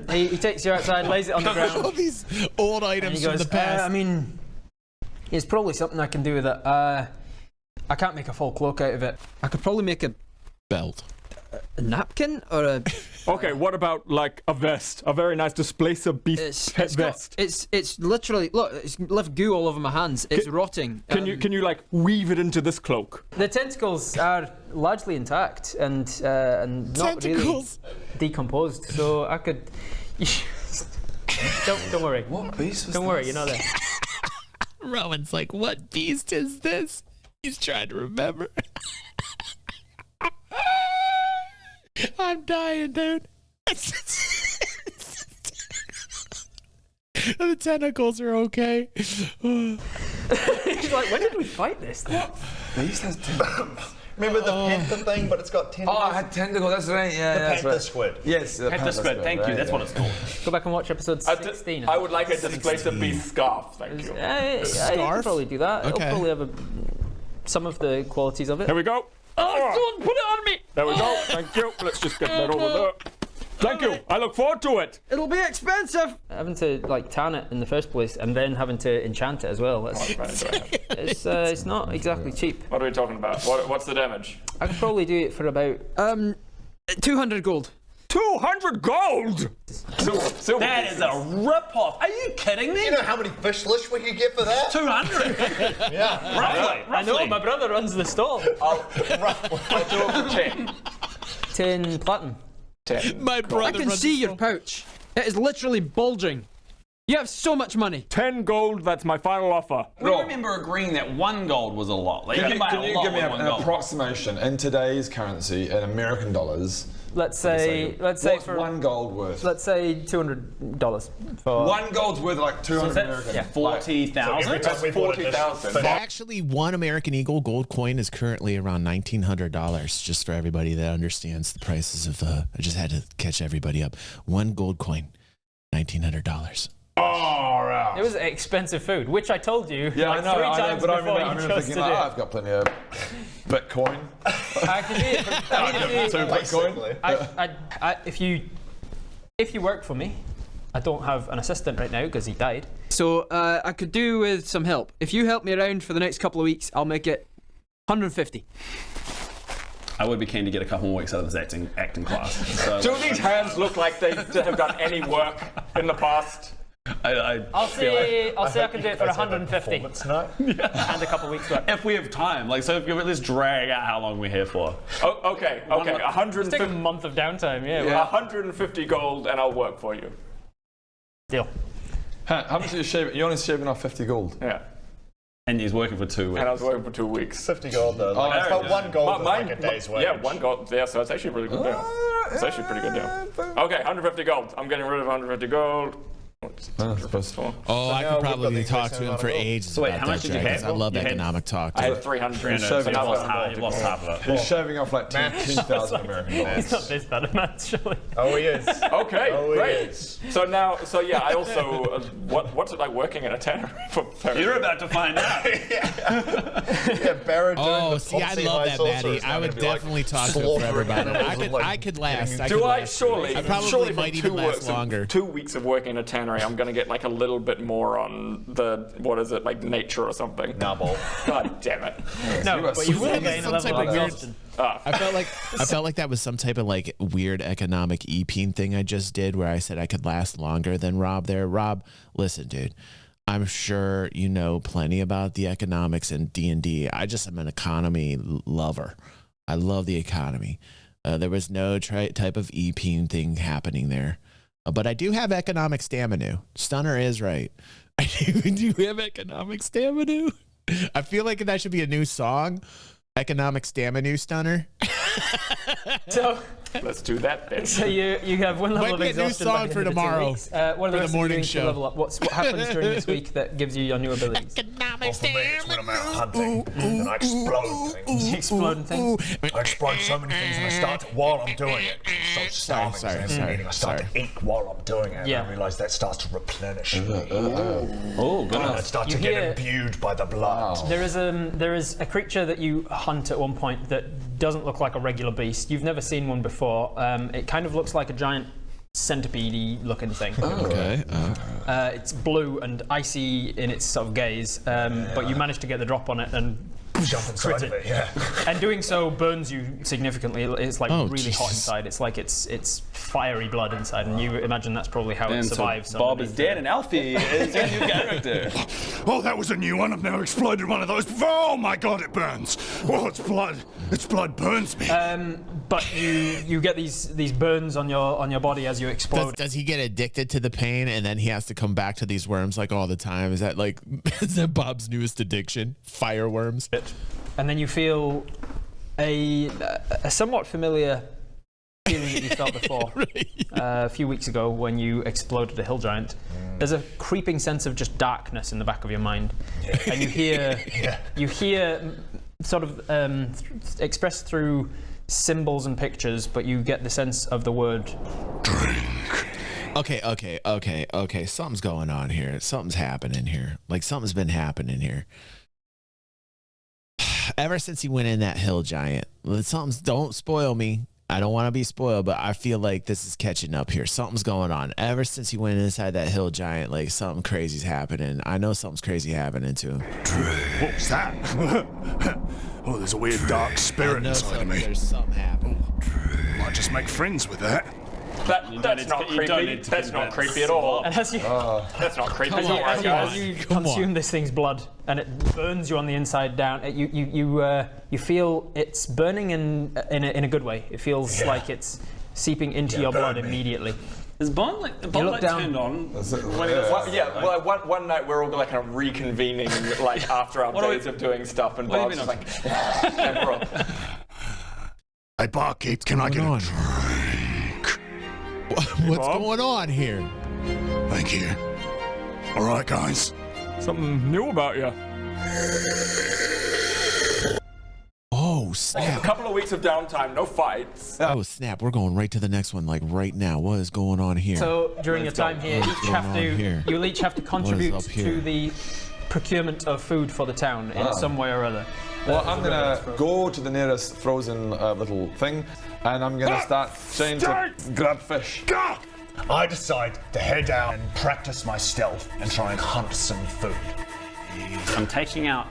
that, He takes you outside, lays it on the All ground. these old And items he from goes, the past. I mean, it's probably something I can do with it. I can't make a full cloak out of it. I could probably make a Belt. napkin or a. Okay, what about like a vest? A very nice displacer beast pet vest. It's literally look. It's left goo all over my hands. It's rotting. Can you like weave it into this cloak? The tentacles are largely intact and not Tentacles. really decomposed. So I could. Don't worry. What beast was Don't worry. You're not there. Rowan's like, what beast is this? He's trying to remember. I'm dying, dude. The tentacles are okay. He's like, when did we fight this thing? Beast has tentacles. Remember the panther thing, but it's got tentacles? Oh, I had tentacles. That's right. Yeah, the that's panther right. squid. Yes, the Panther squid, thank you, that's what it's called. Go back and watch episode 16. I would like a displacer beast scarf, thank you. I could Scarf? probably do that. Okay. It'll probably have some of the qualities of it. Here we go. Oh, don't put it on me. There we go. Thank you. Let's just get that over there. Thank you. I look forward to it. It'll be expensive. Having to like tan it in the first place and then having to enchant it as well. It's not exactly cheap. What are we talking about? What's the damage? I could probably do it for about 200 gold. 200 gold. Silver That is a rip-off. Are you kidding me? You know how many fish lish we could get for that? 200. Yeah. Roughly. I know, my brother runs the stall. I'll do it for 10. 10 platinum. 10. My brother I can runs see the your show. pouch. It is literally bulging. You have so much money. 10 gold, that's my final offer. We remember agreeing that 1 gold was a lot. Like, Can you you, buy can a you lot give me with an 1 gold. approximation in today's currency, in American dollars? Let's say What's for 1 gold worth? let's say $200 for 1 gold's worth like 200 American. yeah. 40,000? That's 40,000. Actually, 1 American Eagle gold coin is currently around $1,900. Just for everybody that understands the prices of. I just had to catch everybody up. 1 gold coin, $1,900. All right. It was expensive food, which I told you Yeah, like I know, 3 times but I before remember you chose thinking, to like, do oh, it. I've got plenty of Bitcoin. I can do it. So Bitcoin. If you work for me, I don't have an assistant right now because he died. So I could do with some help. If you help me around for the next couple of weeks, I'll make it 150. I would be keen to get a couple more weeks out of this acting class. So, Do these hands look like they have done any work in the past? I'll say I can do it for 150 and a couple of weeks work. if we have time, like, so if you let's drag out how long we're here for. Oh, okay. Take a 150, month of downtime. Yeah. 150 gold, and I'll work for you. Deal. How much are you shaving? You're only shaving off 50 gold. Yeah. And he's working for 2 weeks. And I was working for 2 weeks. 50 gold though. Oh, It's about 1 gold is like a day's wage. Yeah, 1 gold. Yeah, so it's actually a really good deal. It's actually a pretty good deal. Okay, 150 gold. I'm getting rid of 150 gold. Oh, I could probably talk to him for ages So wait, about how much that, did you Dragons. have? I love You had- economic talk. I Too. had 300. So shaving you off lost half of it. He's shaving off like 10,000 American dollars. He's not this bad a man, surely. Oh, he is. Okay, Oh, he great. is. So now, I also, what's it like working in a tannery for You're about to find out. Yeah, Baradun. Oh, the see, I Ponzi love high that, sorcerer Maddie. is I now would gonna be, like, definitely talk to him for slaughtering everybody. animals and, like, I could last. I Do could I last. surely? I probably surely might from even last longer. 2 weeks of working in a tannery, I'm going to get like a little bit more on the like nature or something. Nubble. God damn it. No, but you will Some gain a type level of of weird- exhaustion. I felt like that was some type of like weird economic epeen thing I just did where I said I could last longer than Rob there. Rob, listen, dude. I'm sure you know plenty about the economics in D&D. I just am an economy lover. I love the economy. There was no type of epeen thing happening there. But I do have economic stamina. Stunner is right. I do have economic stamina. I feel like that should be a new song. Economic stamina stunner. So Let's do that then. So you have 1 level Might of be a new exhaustion song by the for end of the 2 tomorrow, weeks. What are for the the rest of you morning doing to show. level up? What happens during this week that gives you your new abilities? Well, for me, it's when I'm out hunting and I explode things. Exploding things. I explode so many things and I start to, while I'm doing it, it's so starving. I start to eat while I'm doing it. Yeah. And I realise that starts to replenish me. Oh, And I goodness. start You to hear- get imbued by the blood. There is a creature that you hunt at one point that doesn't look like a regular beast. You've never seen one before. It kind of looks like a giant centipede-y looking thing. Okay. It's blue and icy in its sort of gaze, but you managed to get the drop on it and Jump inside of it, yeah. and doing so burns you significantly. It's like Oh, really hot Jesus. inside. It's like it's fiery blood inside, and you imagine that's probably how it And so survives. Bob is underneath dead it. and Alfie is your new character. Oh, that was a new one. I've never exploded one of those before. Oh my god, it burns. Oh, it's blood. Its blood burns me. But you get these burns on your body as you explode. Does he get addicted to the pain and then he has to come back to these worms like all the time? Is that like is that Bob's newest addiction? Fireworms. And then you feel a somewhat familiar feeling that you felt before a few weeks ago when you exploded a hill giant. There's a creeping sense of just darkness in the back of your mind, and you hear sort of expressed through symbols and pictures, but you get the sense of the word Drink. Okay. Something's going on here. Something's happening here. Like something's been happening here. Ever since he went in that hill giant, don't spoil me. I don't want to be spoiled, but I feel like this is catching up here. Something's going on. Ever since he went inside that hill giant, like something crazy's happening. I know something's crazy happening to him. What was that? Oh, there's a weird dark spirit inside of me. There's something happening. Might just make friends with that. That's not creepy. That's not creepy at all. and as you That's not creepy. Come Don't on, worry, as guys. you Come consume on. this thing's blood and it burns you on the inside down, you feel it's burning in a good way. It feels like it's seeping into your blood burn me. immediately. Is Bond like the Bond light turned on? One night we're all like kind of reconvening like after our days of doing stuff, and Bob's just like, Hey, barkeep, can I get a drink? What's going on here? Thank you. All right, guys. Something new about you. Oh, snap. A couple of weeks of downtime, no fights. Oh, snap. We're going right to the next one, like right now. What is going on here? So during your time here, you'll each have to contribute to the procurement of food for the town in some way or other. Well, I'm gonna go to the nearest frozen little thing, and I'm gonna start trying to grab fish. I decide to head out and practice my stealth and try and hunt some food. I'm taking out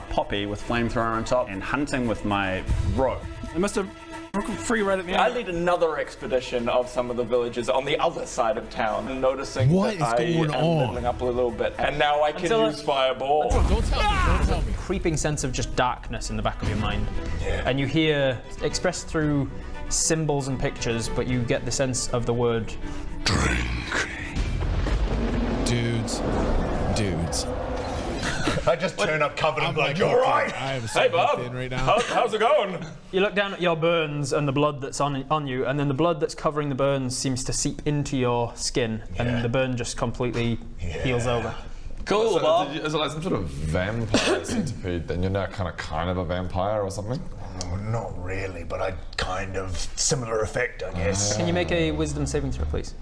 Poppy with flamethrower on top and hunting with my rope. They must have broken free right at the end. I lead another expedition of some of the villages on the other side of town, and noticing that I am leveling up a little bit, and now I can use fireball. Don't tell me. Creeping sense of just darkness in the back of your mind, and you hear expressed through symbols and pictures, but you get the sense of the word drink. Dudes. I just turn up covered in blood. You're right. Hey, Bob. Right now. How's it going? You look down at your burns and the blood that's on you, and then the blood that's covering the burns seems to seep into your skin, and the burn just completely heals over. Cool, Bob. Is it like some sort of vampire centipede? Then you're now kind of a vampire or something? Oh, not really, but I kind of similar effect, I guess. Can you make a wisdom saving throw, please?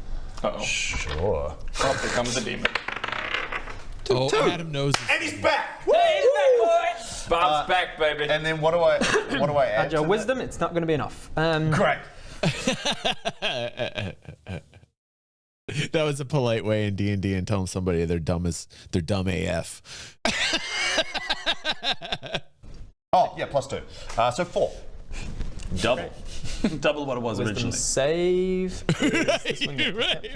Uh-oh. Sure. Up becomes a demon. Oh, Adam knows. And he's back. Hey, he's back, boys. Bob's back, baby. And then what do I add? Add your wisdom. It's not going to be enough. Great. That was a polite way in D&D and telling somebody they're dumb AF. Oh, yeah, +2. So 4. Double. Double what it was Wisdom originally. save.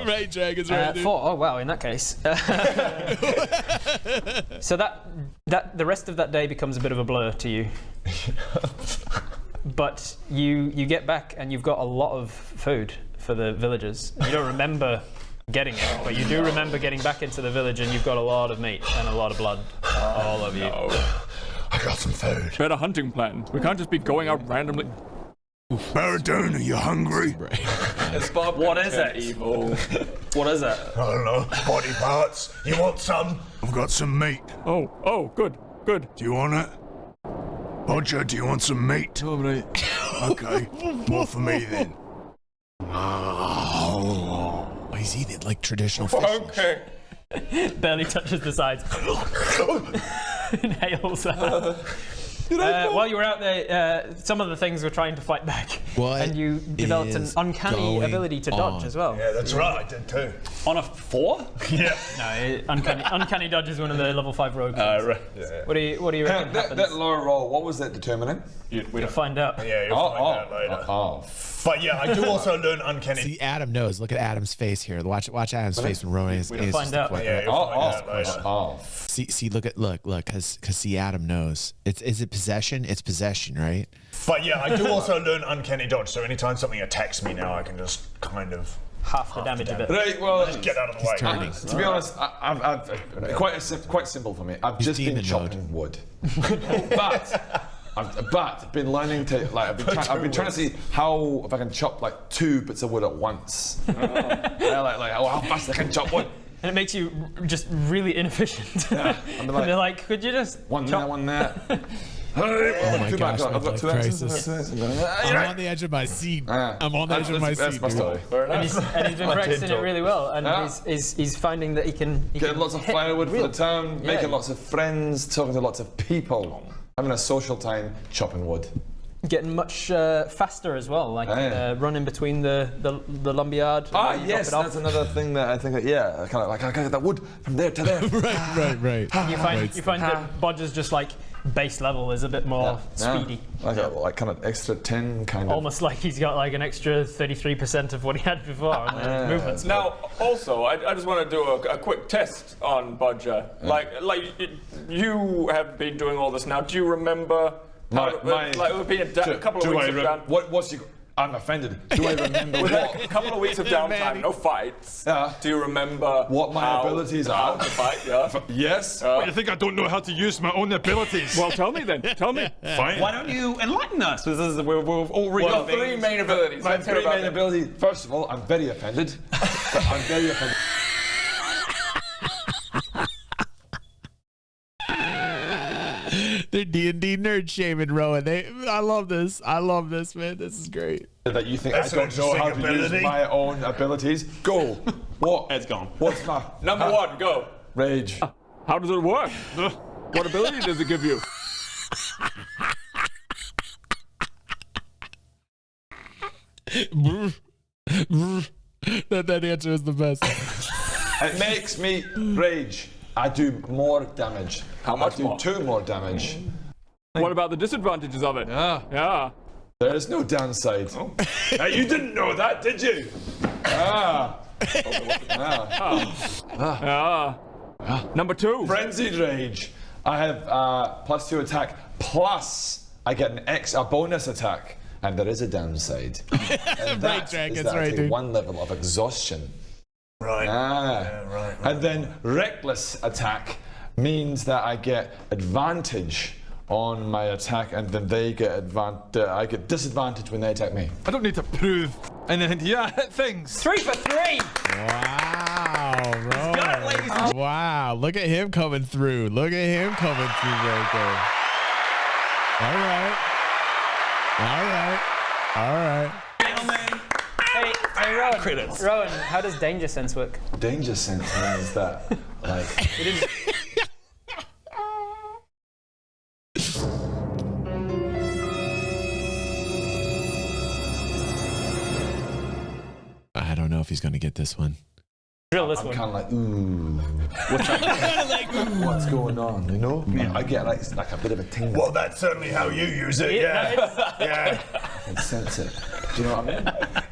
right, Dragon's right. 4. Oh wow! In that case, so that the rest of that day becomes a bit of a blur to you. But you get back and you've got a lot of food for the villagers. You don't remember getting it, but you do remember getting back into the village and you've got a lot of meat and a lot of blood. All of you. I got some food. Better hunting plan. We can't just be going out randomly. Baradun, are you hungry? What is it? Evil. What is it? I don't know. Body parts. You want some? I've got some meat. Oh, good. Do you want it? Bodger, do you want some meat? Okay. More for me then. Oh, he's eating like traditional fish. Okay. Barely touches the sides. Inhales. While you were out there, some of the things were trying to fight back. And you developed an uncanny ability to dodge as well. Yeah, that's right. I did too. On a 4? Yeah. No, uncanny dodge is one of the level 5 rogues. Right. Yeah. What do you reckon happens? That low roll, what was that determining? We'll find out. Yeah, you'll find out later. But yeah, I do also learn uncanny. See, Adam knows. Look at Adam's face here. Watch Adam's face when Rowan is. We'll find out. Yeah, you'll find out later. See, look, because see, Adam knows. Is it possession? It's possession, right? But yeah, I do also learn uncanny dodge. So anytime something attacks me now, I can just kind of half the damage of it. Right. Well, just get out of the way. To be honest, I've quite simple for me. I've just been chopping wood, but I've been learning to I've been trying to see how if I can chop like 2 bits of wood at once. How fast I can chop wood. And it makes you just really inefficient. Yeah. And they're like, could you just one chop? there, one there. Oh my gosh, I've got 2 axes. I'm on the edge of my seat. I'm on the edge of my seat. That's my story. And he's been practicing it really well, and he's finding that he can getting lots of firewood for the town, making lots of friends, talking to lots of people, having a social time, chopping wood. Getting much faster as well, running between the lumberyard. Yes, that's another thing that I think. Kind of like I get that wood from there to there. right. You find that Bodger's just like base level is a bit more speedy. Like kind of extra 10 kind of. Almost like he's got like an extra 33% of what he had before on the movements. Now, also, I just want to do a quick test on Bodger. Like you have been doing all this now. Do you remember? We've been a couple of weeks ago. I'm offended. Do I remember With what? a couple of weeks of downtime, no fights. Yeah. Do you remember What my abilities how are? to fight? Yeah. Yes. You think I don't know how to use my own abilities? Well, tell me then. Tell me. Fine. Why don't you enlighten us? We've all We've got three main abilities. My Let's hear three about main them. abilities. First of all, I'm very offended. I'm very offended. They're D&D nerd shaming Rowan. I love this. I love this, man. This is great. That you think That's I don't know an how to interesting use ability. my own abilities? Go. What? It's gone. What's my Number one, go. rage? How does it work? What ability does it give you? That answer is the best. It makes me rage. I do more damage. How much I do more? 2 more damage. What about the disadvantages of it? Yeah. There is no downside. Now, you didn't know that, did you? Number 2. Frenzied rage. I have +2 attack, plus I get a bonus attack, and there is a downside. And that Dragons, is that I right, take dude. 1 level of exhaustion. Right. Right. And then reckless attack means that I get advantage on my attack, and then they get I get disadvantage when they attack me. I don't need to prove anything to you. I hit things. 3 for 3. Wow, Rowan. Wow, look at him coming through. Look at him coming through right there. All right. Hey, Rowan. Rowan, how does danger sense work? Danger sense means that, like, I don't know if he's going to get this one. Drill this I'm one. kind of like, ooh. What's going on, you know? I get like a bit of a tingle. Well, that's certainly how you use it, yeah. Yeah. I can sense it. Do you know what I mean?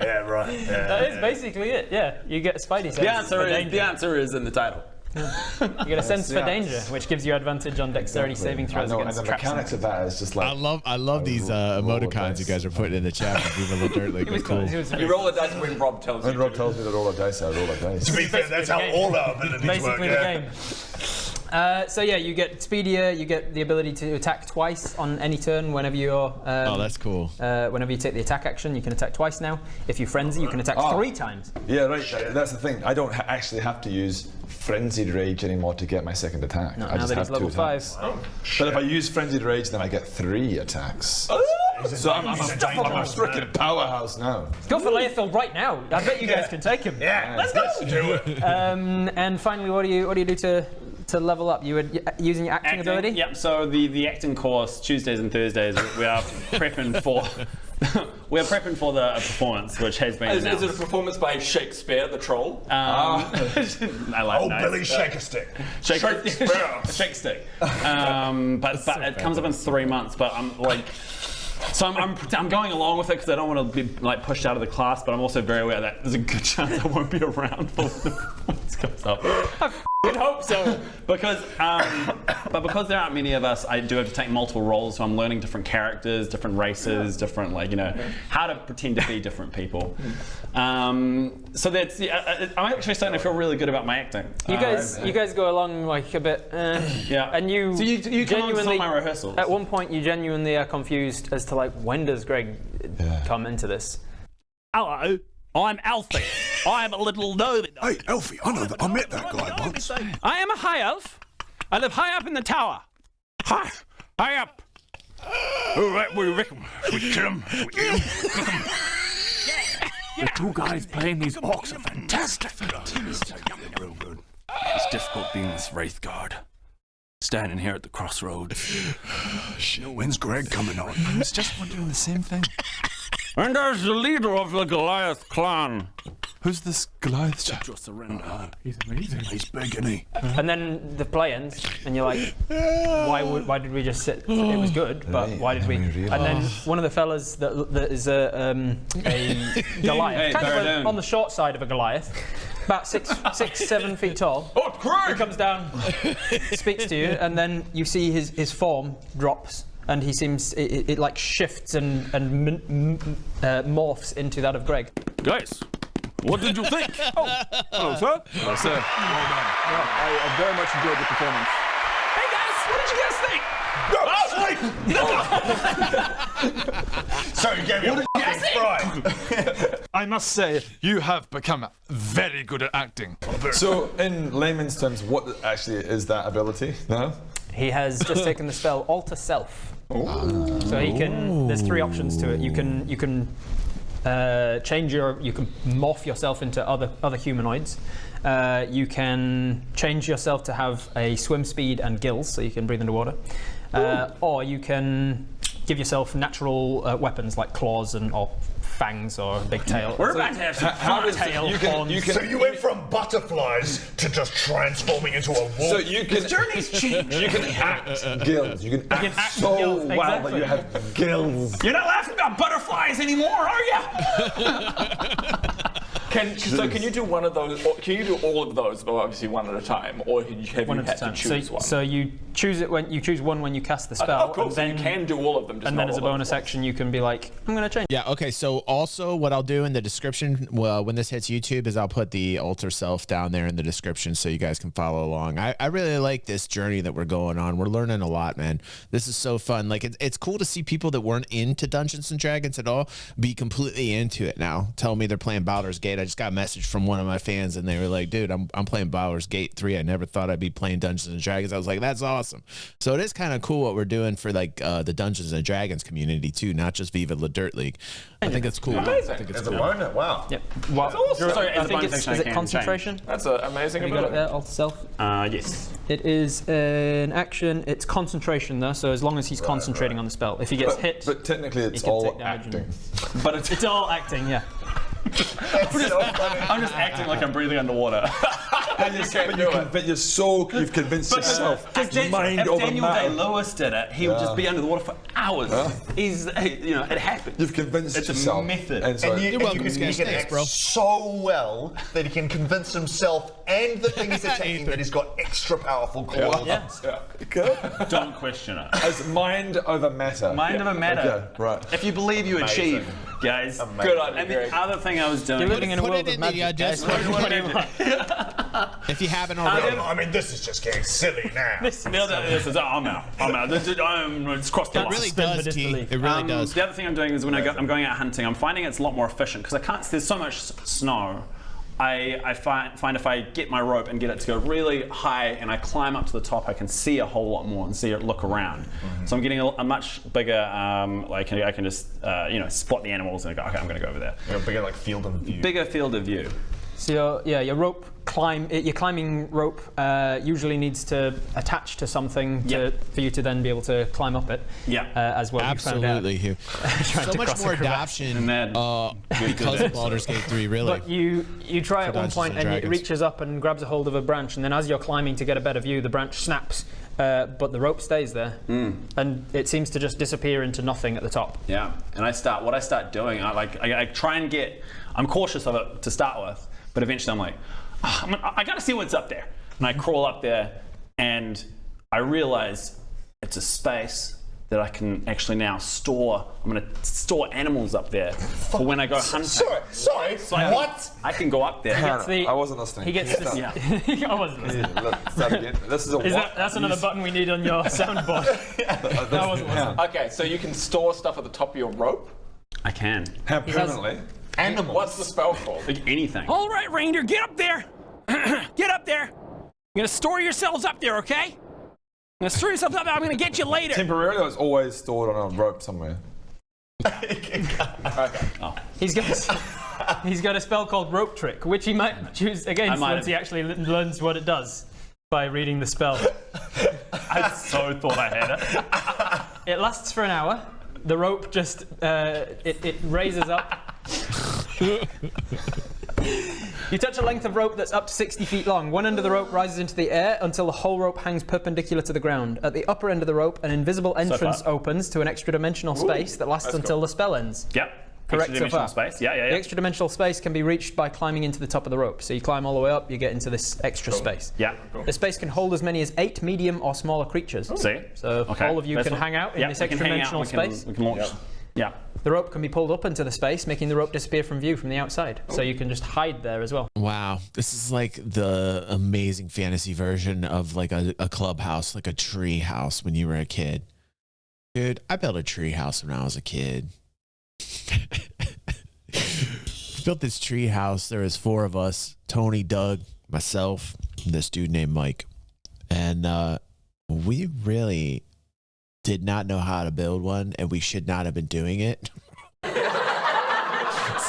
Yeah, right. Yeah. That is basically it. Yeah, you get a spidey sense. The answer is in the title. You get a sense for danger, which gives you advantage on dexterity saving I throws know, and against the traps. mechanics of that is just like. I love these emoticons you guys are putting in the chat. Viva La Dirt League. It was They're cool. It was You roll a dice when Rob tells When you. Rob tells me to roll a dice, I roll a dice. To be fair, that's how all our abilities work. basically the Yeah. game. So yeah, you get speedier. You get the ability to attack twice on any turn whenever you're. Oh, that's cool. Whenever you take the attack action, you can attack twice now. If you frenzy, you can attack 3 times. Yeah, right. That's the thing. I don't actually have to use frenzied rage anymore to get my second attack. Not I now just that have he's level 2 5. attacks. But if I use frenzied rage, then I get 3 attacks. So I'm a freaking powerhouse now. Go for Laethal right now. I bet you guys can take him. Yeah, let's do it. And finally, what do you do to level up? You were using your acting ability. Yep. So the acting course Tuesdays and Thursdays we are prepping for. We're prepping for the performance, which has been Is announced. it a performance by Shakespeare, the troll? I like Oh, nice. Billy Shake a Stick. Shake stick. But it comes up in 3 months. But I'm like, so I'm going along with it because I don't want to be like pushed out of the class. But I'm also very aware that there's a good chance I won't be around for when the performance comes up. I hope so. Because there aren't many of us, I do have to take multiple roles. So I'm learning different characters, different races, different how to pretend to be different people. So that's I'm actually starting to feel really good about my acting. You guys go along like a bit. Yeah. And you So you come on to some genuinely of my rehearsals. At one point, you genuinely are confused as to like when does Gregg come into this? Hello, I'm Alfie. I'm a little gnome. Hey, Elfie, I know that. I met that guy once. I am a high elf. I live high up in the tower. High up. All right, we reckon we kill him. We eat him. Cook him. The 2 guys playing these orcs are fantastic. Real good. It's difficult being this Wraith Guard. Standing here at the crossroads. When's Gregg coming on? I was just wondering the same thing. And as the leader of the Goliath clan. Who's this Goliath chap? Your surrender. He's amazing. He's big, isn't he? And then the play ends, and you're like, why did we just sit? It was good, but why did we? And then one of the fellas that is a Goliath, kind of on the short side of a Goliath, about 6-7 feet tall. Oh, Gregg! He comes down, speaks to you, and then you see his form drops, and he seems it like shifts and morphs into that of Gregg. Guys, what did you think? Oh, hello, sir. Hello, sir. Well done. Yeah, I very much enjoyed the performance. Hey guys, what did you guys think? So you gave me a fright. I must say, you have become very good at acting. So, in layman's terms, what actually is that ability now? He has just taken the spell Alter Self. So he can. There's 3 options to it. You can you can morph yourself into other humanoids. You can change yourself to have a swim speed and gills, so you can breathe underwater. Or you can give yourself natural weapons like claws or fangs or a big tail. We're about to have some fun. Tail, horns. So you went from butterflies to just transforming into a wolf. So you can. Journey's changed. You can act gills. You can act so gills, well exactly. that you have gills. You're not laughing about butterflies anymore, are you? Can you do one of those? Or can you do all of those, but obviously one at a time, or have you had to choose one? So you choose it when you choose one when you cast the spell. Of course, and then you can do all of them. Just and not then as a all of bonus them. action, you can be like, I'm going to change. Yeah, okay, so also what I'll do in the description, well, when this hits YouTube, is I'll put the alter self down there in the description so you guys can follow along. I really like this journey that we're going on. We're learning a lot, man. This is so fun. Like, it's cool to see people that weren't into Dungeons & Dragons at all be completely into it now. Tell me they're playing Baldur's Gate. I just got a message from one of my fans, and they were like, dude, I'm playing Baldur's Gate 3. I never thought I'd be playing Dungeons & Dragons. I was like, that's awesome. So it is kind of cool what we're doing for, like, the Dungeons & Dragons community, too, not just Viva La Dirt League. I think it's cool. Amazing. I think it's As cool. a bonus, wow. Yep. That's awesome. Sorry, I think is it concentration? That's an amazing Have you got it ability. there, Alter Self? Yes. It is an action. It's concentration, though, so as long as he's concentrating on the spell. If he gets hit, But technically, it's can all take damage acting. But it's all acting, yeah. I'm just acting like I'm breathing underwater. But you've convinced yourself. If Daniel matter. Day-Lewis did it, he would just be under the water for hours. It happened. You've convinced It's yourself. a method. And so, He can act so well that he can convince himself and the thing he's attacking that he's got extra powerful claws. Good. Don't question it. As mind over matter. Mind over matter. Okay, right. If you believe, you achieve, guys. Good on you, And Greg. the other thing I was doing. You're living in a Put world it of in magic. the guys. if you haven't already. I mean, this is just getting silly now. I'm out. It's crossed the It line. really does, T. It really does. The other thing I'm doing is when I'm going out hunting, I'm finding it's a lot more efficient because there's so much snow. I find if I get my rope and get it to go really high and I climb up to the top, I can see a whole lot more and look around. So I'm getting a much bigger, I can just spot the animals and go, okay, I'm going to go over there. A bigger field of view. Bigger field of view. So your rope your climbing rope usually needs to attach to something for you to then be able to climb up it. Yeah, as well. Absolutely, Hugh. So much more adoption because of Baldur's Gate 3, really. But you try at one point and it reaches up and grabs a hold of a branch, and then as you're climbing to get a better view, the branch snaps, but the rope stays there, and it seems to just disappear into nothing at the top. Yeah, and what I start doing, I try and I'm cautious of it to start with, but eventually I'm like, I gotta see what's up there. And I crawl up there and I realize it's a space that I can actually now store. I'm gonna store animals up there for when I go hunting. Sorry, what? I can go up there. I wasn't listening. He gets this. I wasn't listening. Start again. This is a that's another button we need on your soundboard. That wasn't listening. Okay, so you can store stuff at the top of your rope? I can. How permanently? Animals. What's the spell called? Like anything. All right, reindeer, get up there. Get up there. You're going to store yourselves up there, okay? You're going to store yourselves up there. I'm going to get you later. Temporarily, it's always stored on a rope somewhere. Okay. Oh. He's got a spell called Rope Trick, which he might choose against once he actually learns what it does by reading the spell. I so thought I had it. It lasts for an hour. The rope just it raises up. You touch a length of rope that's up to 60 feet long. One end of the rope rises into the air until the whole rope hangs perpendicular to the ground. At the upper end of the rope, an invisible entrance opens to an extra dimensional space that lasts until the spell ends. Yep. Correct so far. space. Yeah. The extra dimensional space can be reached by climbing into the top of the rope. So you climb all the way up, you get into this extra space. Yeah. The space can hold as many as 8 medium or smaller creatures. See? So all of you can hang out in this extra dimensional space. We can launch. Yeah. The rope can be pulled up into the space, making the rope disappear from view from the outside. So you can just hide there as well. Wow. This is like the amazing fantasy version of like a clubhouse, like a tree house when you were a kid. Dude, I built a tree house when I was a kid. Built this tree house. There was 4 of us: Tony, Doug, myself, and this dude named Mike. And we really did not know how to build one, and we should not have been doing it.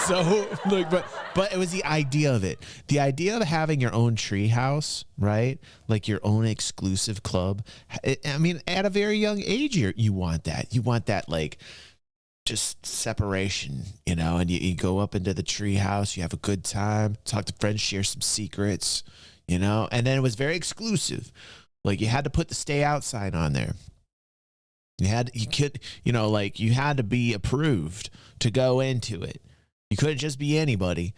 So, like, but it was the idea of it. The idea of having your own tree house, right? Like your own exclusive club. I mean, at a very young age, you want that. You want that, like, just separation, you know, and you go up into the tree house, you have a good time, talk to friends, share some secrets, you know, and then it was very exclusive. Like you had to put the stay out sign on there. You had to be approved to go into it. You couldn't just be anybody.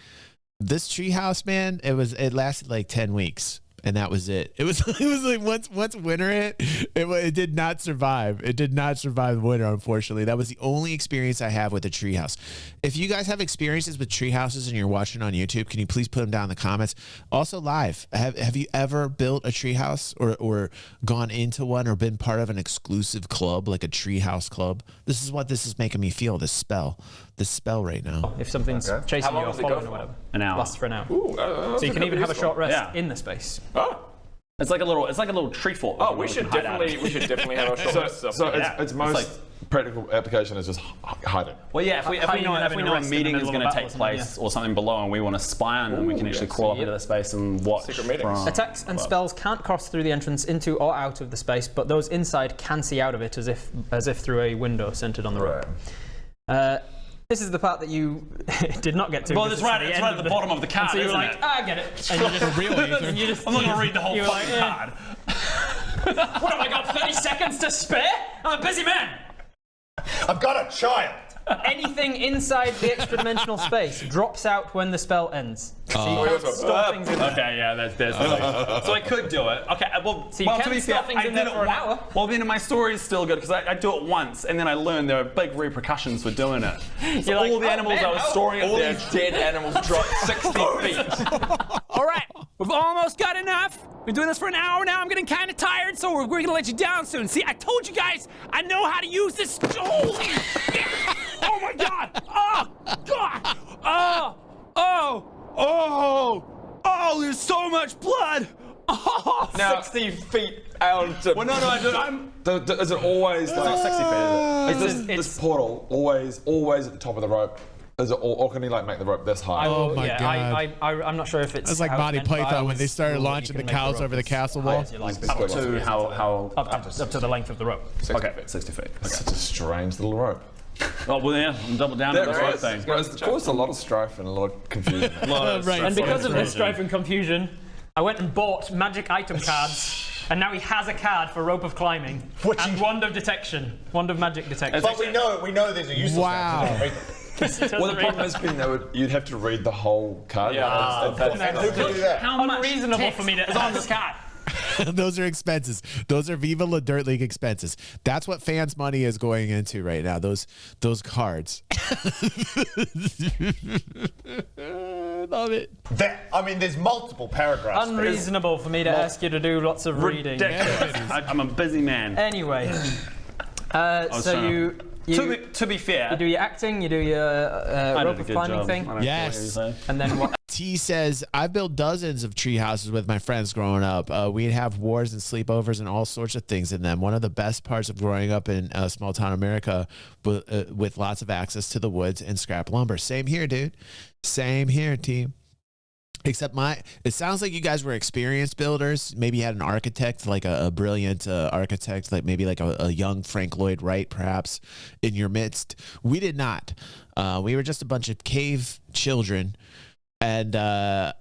This tree house, man, it lasted like 10 weeks. And that was it. It was like once winter hit, it did not survive. It did not survive winter, unfortunately. That was the only experience I have with a treehouse. If you guys have experiences with tree houses and you're watching on YouTube, can you please put them down in the comments? Also live, have you ever built a treehouse or gone into one or been part of an exclusive club like a treehouse club? This is what this is making me feel. This spell right now. If something's chasing you or following or whatever, an hour. Lasts for an hour. Ooh, so you can even have a short rest in the space. Oh. It's like a little tree fort. Oh, we should definitely have a short rest. So its most practical application is just hiding. Well, yeah, if we know a meeting is going to take place or something below and we want to spy on them, we can actually crawl up into the space and watch. Secret meetings. Attacks and spells can't cross through the entrance into or out of the space, but those inside can see out of it as if through a window centered on the rope. This is the part that you did not get to. Well, it's right at the bottom of the card. So you were like, I get it. And you just, I'm not going to read the whole fucking card. What have I got, 30 seconds to spare? I'm a busy man. I've got a child. Anything inside the extra dimensional space drops out when the spell ends. So you can't store things in there. Okay, yeah, there's so I could do it. Okay, well, so you to be fair, things in there for an hour. Well, then my story is still good because I do it once and then I learned there are big repercussions for doing it. So all the animals I was storing up there, these dead animals dropped 60 feet. All right, we've almost got enough. We're doing this for an hour now. I'm getting kind of tired, so we're going to let you down soon. See, I told you guys I know how to use this. Oh my God! Oh God! Oh! There's so much blood. Oh, now 60 feet out. Well, no, Is it always like 60 feet? This portal always at the top of the rope? Is it or can he like make the rope this high? Oh my God! I'm not sure if it's. It's like Monty Python when they started launching the cows over the castle wall. Up to how up to the length of the rope. 60 feet. It's such a strange little rope. Oh, well, yeah, I'm double down on this rope thing. It's caused a lot of strife and a lot of confusion. And because of this strife and confusion, I went and bought magic item cards, and now he has a card for rope of climbing and wand of detection, wand of magic detection. But we know there's a useless. Wow. Well, the problem has been you'd have to read the whole card. Yeah, And who can do that? How unreasonable for me to on this card. Those are expenses. Those are Viva La Dirt League expenses. That's what fans' money is going into right now. Those cards. Love it. There's multiple paragraphs. Unreasonable for me to ask you to do lots of reading. I'm a busy man. Anyway, to be fair, you do your acting, you do your rope of climbing thing. Yes. And then what? T says, I've built dozens of tree houses with my friends growing up. We'd have wars and sleepovers and all sorts of things in them. One of the best parts of growing up in small town America with lots of access to the woods and scrap lumber. Same here, dude. Same here, team. Except it sounds like you guys were experienced builders. Maybe you had an architect, like a brilliant architect, like maybe like a young Frank Lloyd Wright, perhaps, in your midst. We did not. We were just a bunch of cave children. And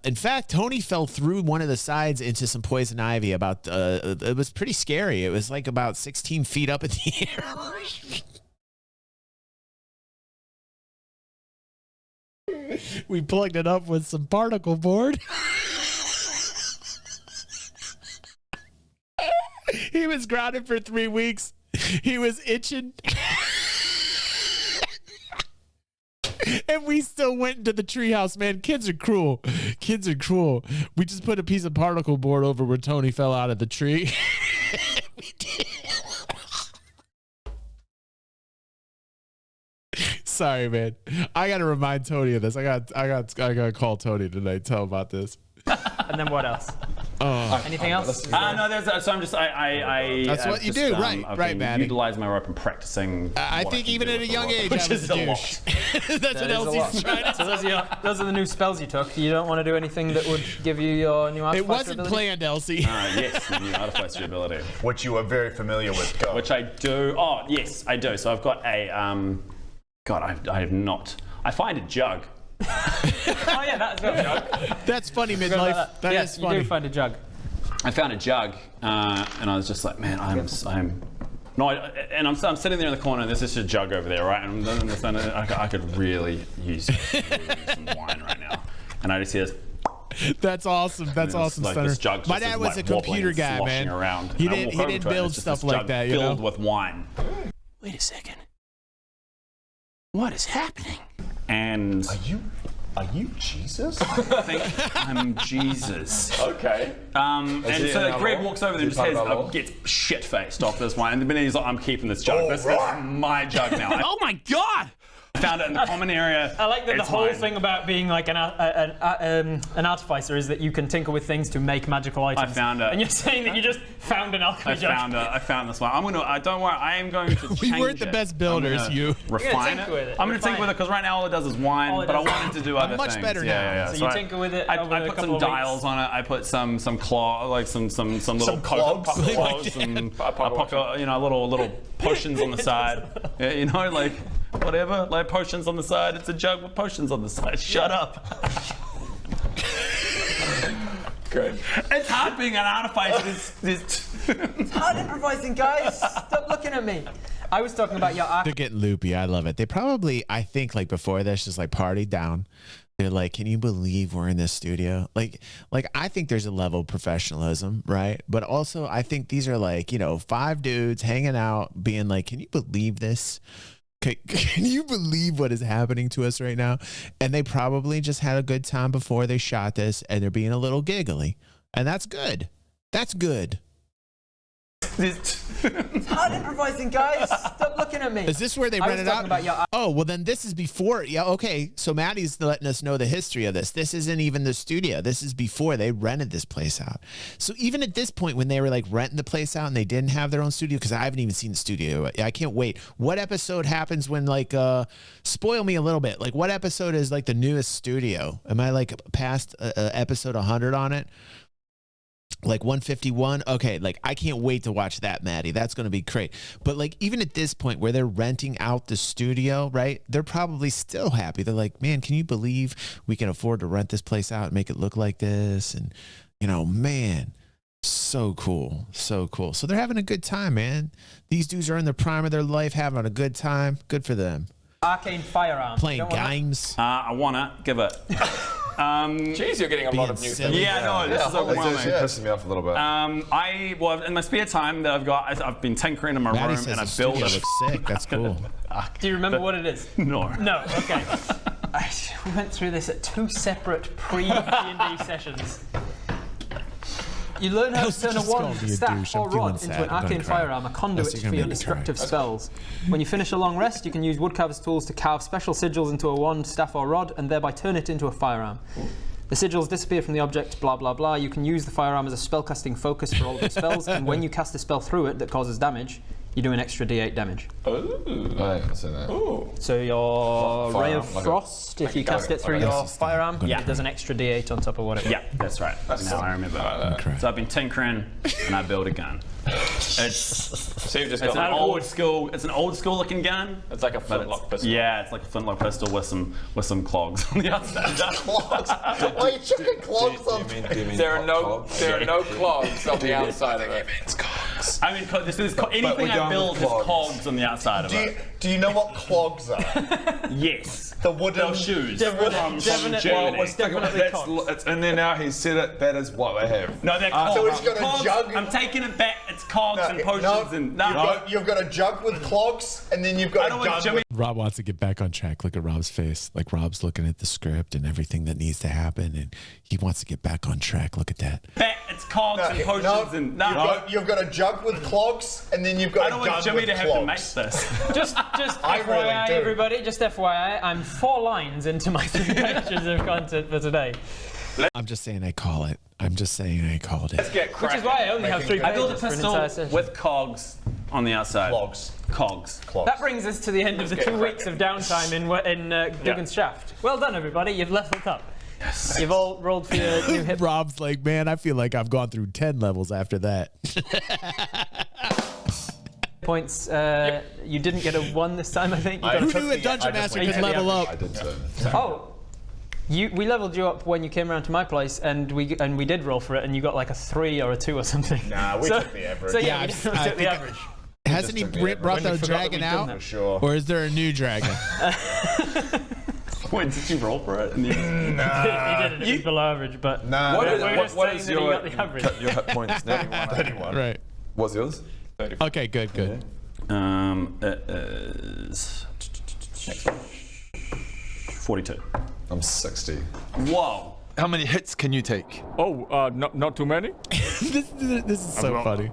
in fact, Tony fell through one of the sides into some poison ivy. It was pretty scary. It was like about 16 feet up in the air. We plugged it up with some particle board. He was grounded for 3 weeks. He was itching. And we still went into the treehouse, man. Kids are cruel. Kids are cruel. We just put a piece of particle board over where Tony fell out of the tree. We did. Sorry, man. I gotta remind Tony of this. I gotta call Tony tonight. Tell him about this. And then what else? Anything else? No, so I'm just That's what you do, right, Maddie. Utilize my rope and practicing. I think even at a young age, which is a lot. That's what Elsie's trying to say. Those are the new spells you took. You don't want to do anything that would give you your new artificer It wasn't ability? planned, Elsie. Yes, the new artificer ability. Which you are very familiar with. Go. Which I do. Oh, yes, I do. So I've got a. God, I have not. I find a jug. Oh yeah, that's a jug. That's funny, midlife. Yes, is funny. you do find a jug. I found a jug, and I was just like, man, I'm sitting there in the corner, and there's just a jug over there, right? And I could really use some wine right now. And I just hear this. That's awesome. That's awesome, like Stunner. this jug My just dad is, was like, a computer wobbling, guy, sloshing man. Around. He And I walk didn't over to it, and build it's just stuff this like jug that, you know? filled with wine. Wait a second. What is happening? And Are you Jesus? I think I'm Jesus. Okay. And so Gregg walks over there and just gets shit-faced off this wine. And then he's like, I'm keeping this jug. This is my jug now. Oh my God! I found it in the common area. I like that the It's whole mine. thing about being like an artificer is that you can tinker with things to make magical items. I found it. And you're saying that you just found an alchemy jug. I found this one. Don't worry, I am going to change We weren't the it. best builders, I'm gonna you. refine tinker with it. I'm going to tinker with it because right now all it does is wine, but I wanted to do other much things. better now. Yeah. So you tinker with it I over a put couple some of dials weeks. on it. I put some claw, like some little clogs? clogs and little potions on the side. Yeah, you know, like whatever, like potions on the side. It's a jug with potions on the side. Shut up. Good. It's hard being an artificer. It's hard improvising, guys. Stop looking at me. I was talking about your They're getting loopy. I love it. They probably, I think, like before this, just like partied down. They're like, can you believe we're in this studio? Like I think there's a level of professionalism, right? But also, I think these are like, 5 dudes hanging out, being like, can you believe this? Can you believe what is happening to us right now? And they probably just had a good time before they shot this, and they're being a little giggly, and that's good. That's good. It's hard improvising, guys. Stop looking at me. Is this where they I was rented talking out? about your Oh, well, then this is before. Yeah, okay. So Maddie's letting us know the history of this. This isn't even the studio. This is before they rented this place out. So even at this point, when they were like renting the place out and they didn't have their own studio, because I haven't even seen the studio. I can't wait. What episode happens when spoil me a little bit. Like what episode is like the newest studio? Am I like past episode 100 on it? Like 151. Okay, like I can't wait to watch that, Maddie. That's going to be great. But like even at this point where they're renting out the studio, right? They're probably still happy. They're like, man, can you believe we can afford to rent this place out and make it look like this? And man, so cool, so cool. So they're having a good time, man. These dudes are in the prime of their life, having a good time. Good for them. Arcane firearm. Playing games. I wanna give it. Jeez, you're getting a lot of new things. Yeah, no, this is overwhelming. It pisses me off a little bit. In my spare time that I've been tinkering in my Maddie room says and I the built studio a. looks sick. That's cool. Do you remember what it is? No. No. Okay. We went through this at 2 separate pre-D&D sessions. You learn how to turn a wand, staff, or rod into an arcane firearm, a conduit for your destructive spells. When you finish a long rest, you can use woodcarver's tools to carve special sigils into a wand, staff, or rod, and thereby turn it into a firearm. The sigils disappear from the object, blah blah blah. You can use the firearm as a spellcasting focus for all of your spells, and when you cast a spell through it that causes damage, you do an extra D8 damage. Right, so that. Ooh. So your Ray of Firearm, Frost, if you cast it through your firearm, it does an extra D8 on top of what it was. Yeah, that's right. Now I remember. So I've been tinkering and I built a gun. So you've just It's got an old school. It's an old school looking gun. It's like a flintlock pistol. Yeah, it's like a flintlock pistol with some clogs on the outside. Clogs? Why are you chucking clogs on? There are no clogs on the outside of it. I mean, anything I build has cogs on the outside of it. Do you know what clogs are? Yes. The wooden shoes. It's in there now. He said it. That is what they have. No, they're cogs. So he's got a jug. I'm taking it back. It's cogs and potions You've got a jug with clogs, and then you've got a gun with... Rob wants to get back on track. Look at Rob's face. Like Rob's looking at the script and everything that needs to happen, and he wants to get back on track. Look at that. It's cogs and potions You've got a jug with clogs, and then you've got a gun with clogs. I don't want Jimmy to have to make this. Just FYI, everybody. Just FYI, I'm 4 lines into my 3 pages of content for today. I'm just saying I call it. I'm just saying I called it. Let's get cracking. Which is why I only have 3 pages. I built a for an pistol entire session. with cogs on the outside. Cogs. That brings us to the end of the 2 weeks of downtime in Dugan's Shaft. Well done, everybody. You've leveled up. Yes. You've all rolled for your new hit. Rob's like, man, I feel like I've gone through 10 levels after that. Points. You didn't get a 1 this time, I think. Who knew a dungeon master could level up? I did so. Oh. We leveled you up when you came around to my place, and we did roll for it, and you got like a 3 or a 2 or something. Nah, we took the average. So yeah, we took the average. Hasn't he brought the dragon out? For sure. Or is there a new dragon? Wait, did you roll for it? Nah. He didn't. It was below average, but What is your hit points? 31. Right. What's yours? 34. Okay, good. It is 42. I'm 60. Whoa. How many hits can you take? Oh, not too many. This is so funny.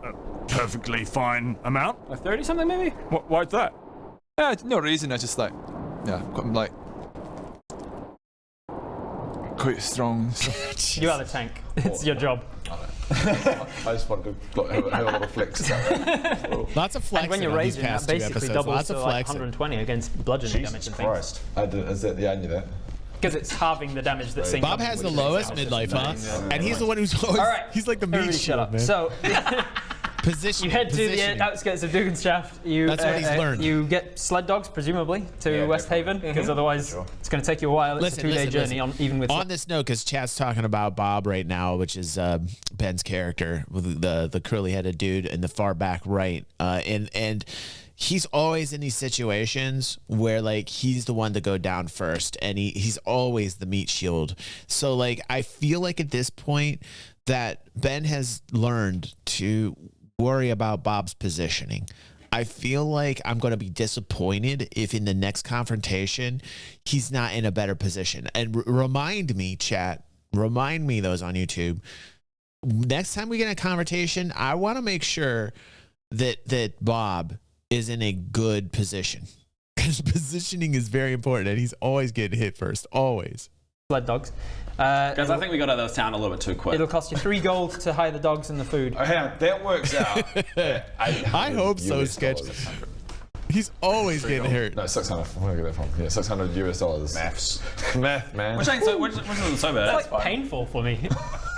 Perfectly fine amount. 30 something maybe? Why's that? No reason. I just like, I'm like quite strong. So. You are the tank. It's your job. I just want to have a little flex. Lots of flexing. And when you're raising, that basically doubles to like 120 against bludgeoning damage and things. I knew that. Because it's halving the damage that sinks. Bob has the lowest midlife, huh? And he's the one who's always. All right. He's like the meat shield, man. So. Position. You head to the outskirts of Dugan's Shaft. That's what he's learned. You get sled dogs, presumably, to West Haven, because otherwise it's going to take you a while. It's a 2-day journey, even with. On this note, because Chad's talking about Bob right now, which is Ben's character, with the curly-headed dude in the far back right, and he's always in these situations where like he's the one to go down first, and he's always the meat shield. So like I feel like at this point that Ben has learned to worry about Bob's positioning. I feel like I'm going to be disappointed if in the next confrontation he's not in a better position. And remind me, chat, remind me, those on YouTube, next time we get a confrontation, I want to make sure that Bob is in a good position, because positioning is very important, and he's always getting hit first, always. Sled dogs. Guys, I think we got out of this town a little bit too quick. It'll cost you 3 gold to hire the dogs and the food. Oh, yeah, that works out. I hope so, Sketch. He's always getting hurt. No, 600. Where did I get that from? Yeah, $600 US. Math, man. Which isn't so bad. It's like painful for me.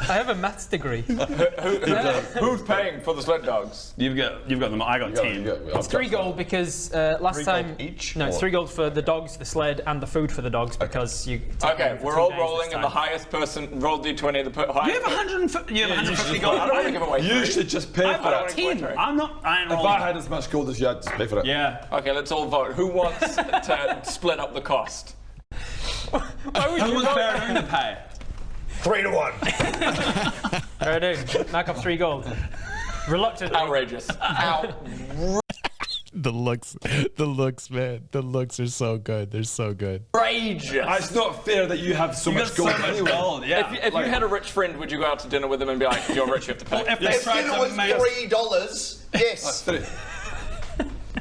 I have a maths degree. Who's paying for the sled dogs? You've got them. I got 10. It's 3 gold because last time. Each? No, it's 3 gold for the dogs, the sled, and the food for the dogs because you. Okay, we're all rolling, and the highest person rolled D20. The highest. You have 150 gold. I don't want to give away. You should just pay I've for got it. 10. I'm not. I ain't If rolling. I had as much gold as you, I'd just pay for it. Yeah. Okay, let's all vote. Who wants to split up the cost? Why would Who you wants vote? Baradun to pay? 3 to 1. I do. Knock off 3 gold. Reluctantly. Outrageous. The looks, man. The looks are so good. They're so good. Outrageous. It's not fair that you have so much gold anyway. Yeah. If you had a rich friend, would you go out to dinner with them and be like, "You're rich, you have to pay"? If they If tried it to was make $3, yes.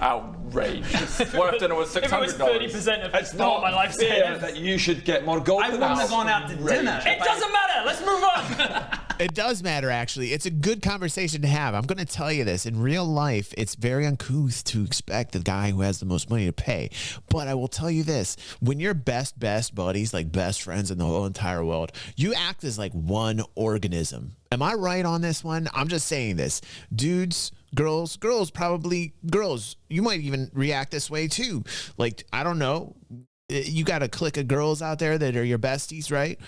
Outrageous. What if dinner was $600? If it was 30% of It's all not my life fair savings. that you should get more gold I than wouldn't us. have gone out to dinner. It doesn't matter. Let's move on. It does matter, actually. It's a good conversation to have. I'm going to tell you this. In real life, it's very uncouth to expect the guy who has the most money to pay. But I will tell you this. When you're best buddies, like best friends in the whole entire world, you act as like one organism. Am I right on this one? I'm just saying this. Dudes, girls, probably girls. You might even react this way too. Like, I don't know. You got a clique of girls out there that are your besties, right?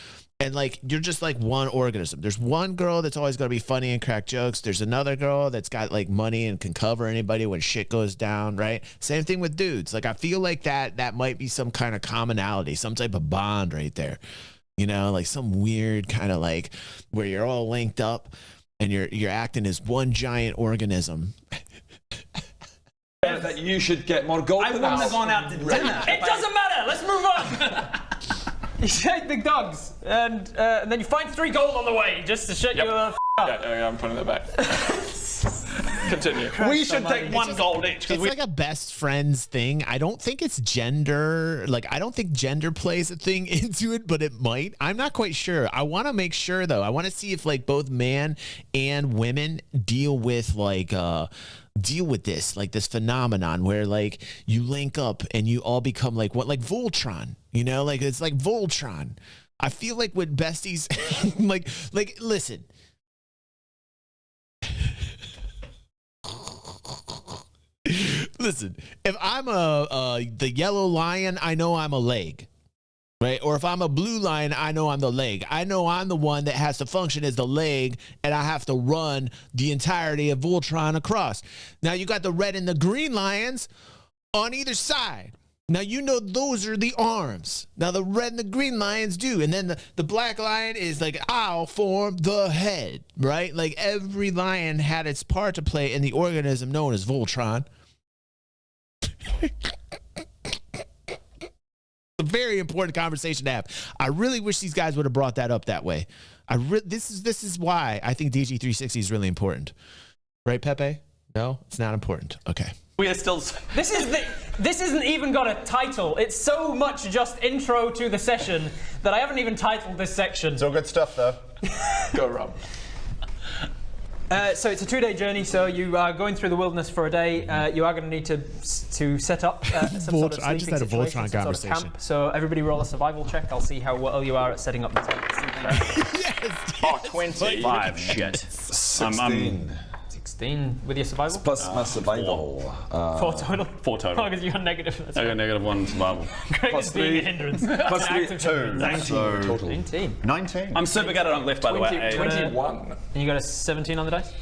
And like you're just like one organism. There's one girl that's always gonna be funny and crack jokes. There's another girl that's got like money and can cover anybody when shit goes down, right? Same thing with dudes. Like I feel like that might be some kind of commonality, some type of bond right there. You know, like some weird kind of like where you're all linked up and you're acting as one giant organism. That you should get more gold. I wouldn't have gone out to dinner. It doesn't matter. Let's move on. You shake the dogs, and then you find 3 gold on the way just to shut you up. Yeah, I'm putting it back. Continue. We should take 1 gold each. It's like a best friends thing. I don't think it's gender. Like, I don't think gender plays a thing into it, but it might. I'm not quite sure. I want to make sure, though. I want to see if, like, both man and women deal with, like, this, like, this phenomenon where, like, you link up and you all become, like, what, like Voltron, you know? Like, it's like Voltron. I feel like with besties, like, listen. Listen, if I'm the yellow lion, I know I'm a leg, right? Or if I'm a blue lion, I know I'm the leg. I know I'm the one that has to function as the leg, and I have to run the entirety of Voltron across. Now you got the red and the green lions on either side. Now you know those are the arms. Now the red and the green lions do, and then the black lion is like, I'll form the head, right? Like every lion had its part to play in the organism known as Voltron. A very important conversation to have. I really wish these guys would have brought that up that way. This is why I think DG360 is really important, right, Pepe? No, it's not important. Okay. We are still. This isn't even got a title. It's so much just intro to the session that I haven't even titled this section. It's all good stuff, though. Go, Rob. So it's a 2-day journey. So you are going through the wilderness for a day. You are going to need to set up some sort of I just had a Voltron conversation. Camp. So everybody roll a survival check. I'll see how well you are at setting up the tent. Yes. Oh, 25. Shit. 16. 16 with your survival? Plus my survival. 4 total? 4 total. Oh, because you got negative. I got -1 survival. Gregg is being a hindrance. Plus 3, 2. 19 total. 19. 19. I'm super good at on left, by the way. 21. And you got a 17 on the dice?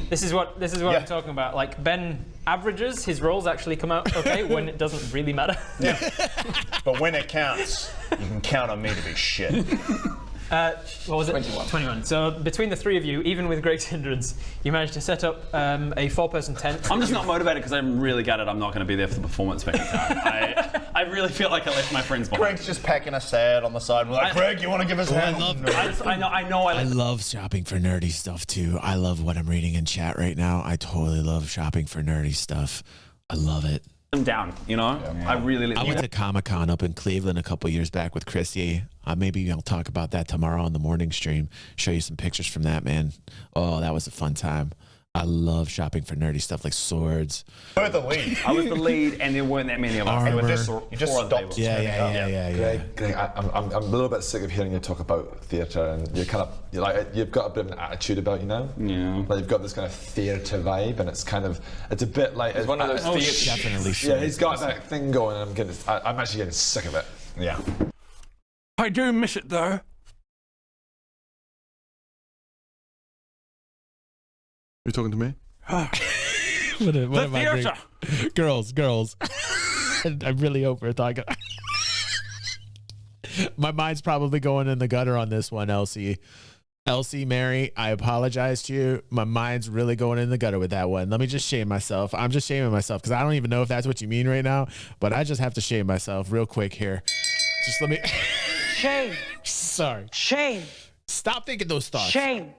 This is what I'm talking about. Like, Ben averages, his rolls actually come out okay when it doesn't really matter. Yeah. But when it counts, you can count on me to be shit. What was it? 21. So between the 3 of you, even with Gregg's hindrance, you managed to set up a 4-person tent. I'm just not motivated because I'm really gutted I'm not going to be there for the performance spectacle. I really feel like I left my friends behind. Gregg's just packing a sad on the side. We're like, Gregg, you want to give us a hand? I love shopping for nerdy stuff too. I love what I'm reading in chat right now. I totally love shopping for nerdy stuff. I love it. I'm down, you know? Yeah. I went to Comic-Con up in Cleveland a couple years back with Christy. Maybe I'll talk about that tomorrow on the morning stream. Show you some pictures from that, man. Oh, that was a fun time. I love shopping for nerdy stuff like swords. You were the lead. I was the lead, and there weren't that many of us. Armor. You just stopped. Yeah. Greg, I'm a little bit sick of hearing you talk about theatre, and you've got a bit of an attitude about you now. Yeah. Like you've got this kind of theatre vibe, and it's a bit like it's one of those theatre. Definitely. Yeah, he's got that thing going, and I'm actually getting sick of it. Yeah. I do miss it though. You talking to me? what am I doing? Girls. I really hope we're talking. My mind's probably going in the gutter on this one, Elsie. Mary, I apologize to you. My mind's really going in the gutter with that one. Let me just shame myself. I'm just shaming myself because I don't even know if that's what you mean right now, but I just have to shame myself real quick here. Just let me... Shame. Sorry. Shame. Stop thinking those thoughts. Shame.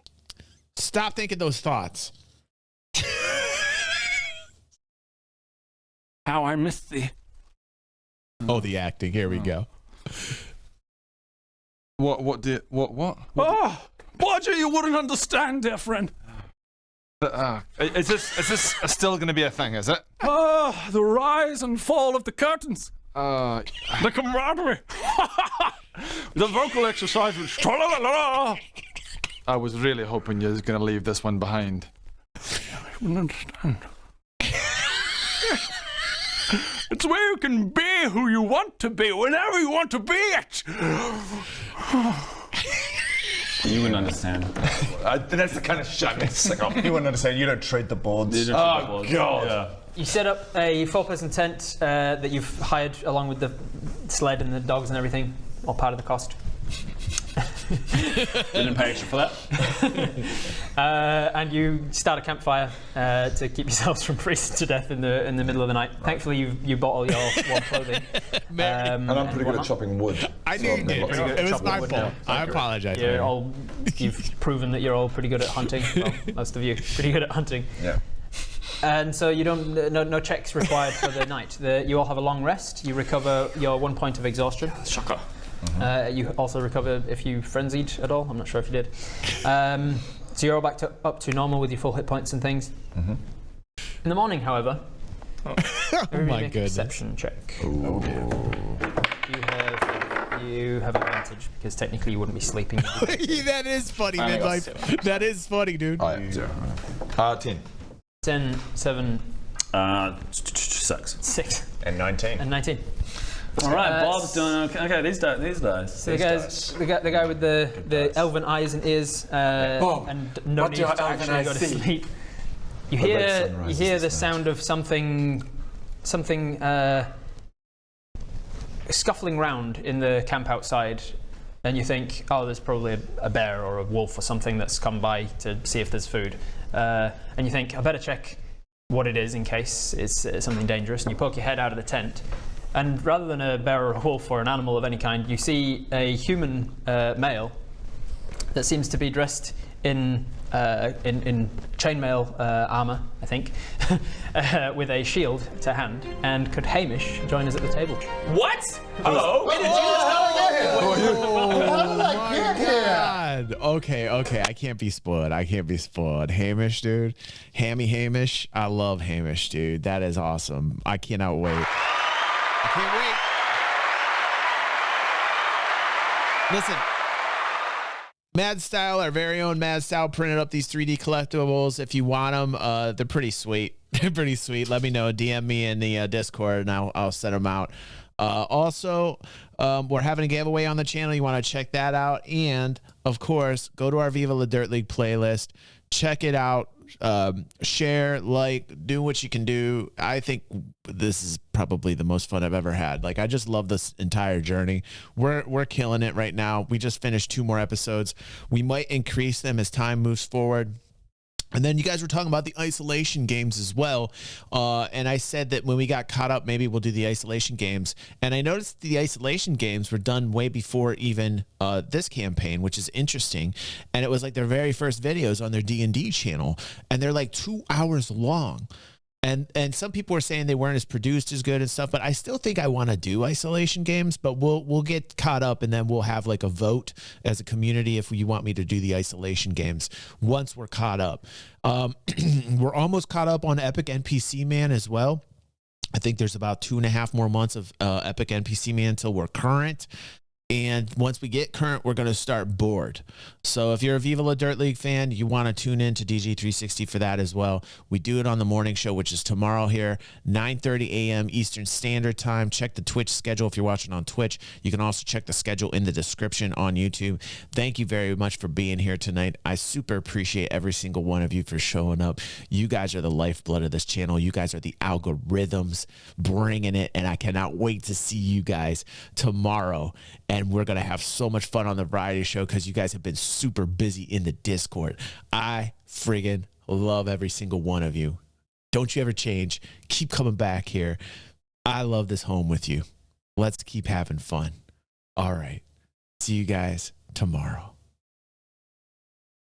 Stop thinking those thoughts. How I missed the... Oh, the acting. Here we go. What? Oh, Bodger, you wouldn't understand, dear friend. Is this still going to be a thing, is it? The rise and fall of the curtains. The camaraderie. The vocal exercises. I was really hoping you was going to leave this one behind. I wouldn't understand. It's where you can be who you want to be, whenever you want to be it. You wouldn't understand. That's the kind of shit I'm sick of. You wouldn't understand. You don't trade the boards. Oh, God. Yeah. You set up a 4-person tent that you've hired along with the sled and the dogs and everything, all part of the cost. Didn't pay extra for that. And you start a campfire to keep yourselves from freezing to death in the middle of the night. Right. Thankfully, you bought all your warm clothing. And I'm pretty good at chopping wood. I knew you did. It was my fault. I apologize. You've proven that you're all pretty good at hunting. Well, most of you pretty good at hunting. Yeah. And so you don't no checks required for the night. You all have a long rest. You recover your 1 point of exhaustion. Shocker. You also recover if you frenzied at all. I'm not sure if you did. So you're all back up to normal with your full hit points and things. In the morning, however, my goodness. Perception check. You have advantage because technically you wouldn't be sleeping. That is funny, midlife. That is funny, dude. 10. 10, 7, 6. And 19. And 19. All right, Bob's doing okay. Okay, these dice. So the guy with the elven eyes and ears and no need to actually go to sleep. You hear the sound of something scuffling round in the camp outside, and you think, oh, there's probably a bear or a wolf or something that's come by to see if there's food. And you think, I better check what it is in case it's something dangerous. And you poke your head out of the tent, and rather than a bear or a wolf or an animal of any kind, you see a human male that seems to be dressed in chainmail armor, I think, with a shield to hand. And could Hamish join us at the table? What? Hello? Wait, did you just How did I get here? Okay. I can't be spoiled. Hamish, dude. Hamish. I love Hamish, dude. That is awesome. I cannot wait. I can't wait. Listen. Mad Style, our very own Mad Style, printed up these 3D collectibles. If you want them, they're pretty sweet. Let me know. DM me in the Discord, and I'll send them out. Also, we're having a giveaway on the channel. You want to check that out. And, of course, go to our Viva La Dirt League playlist. Check it out. Share, like, do what you can do. I think this is probably the most fun I've ever had. Like, I just love this entire journey. We're killing it right now. We just finished 2 more episodes. We might increase them as time moves forward. And then you guys were talking about the isolation games as well. And I said that when we got caught up, maybe we'll do the isolation games. And I noticed the isolation games were done way before even this campaign, which is interesting. And it was like their very first videos on their D&D channel. And they're like 2 hours long. And some people were saying they weren't as produced as good and stuff, but I still think I want to do isolation games, but we'll get caught up, and then we'll have like a vote as a community if you want me to do the isolation games once we're caught up. We're almost caught up on Epic NPC Man as well. I think there's about 2.5 more months of Epic NPC Man until we're current. And once we get current, we're going to start board. So if you're a Viva La Dirt League fan, you want to tune in to DG360 for that as well. We do it on the morning show, which is tomorrow here, 9:30 a.m. Eastern Standard Time. Check the Twitch schedule if you're watching on Twitch. You can also check the schedule in the description on YouTube. Thank you very much for being here tonight. I super appreciate every single one of you for showing up. You guys are the lifeblood of this channel. You guys are the algorithms bringing it, and I cannot wait to see you guys tomorrow. And we're going to have so much fun on the variety show because you guys have been super busy in the Discord. I friggin' love every single one of you. Don't you ever change. Keep coming back here. I love this home with you. Let's keep having fun. All right. See you guys tomorrow.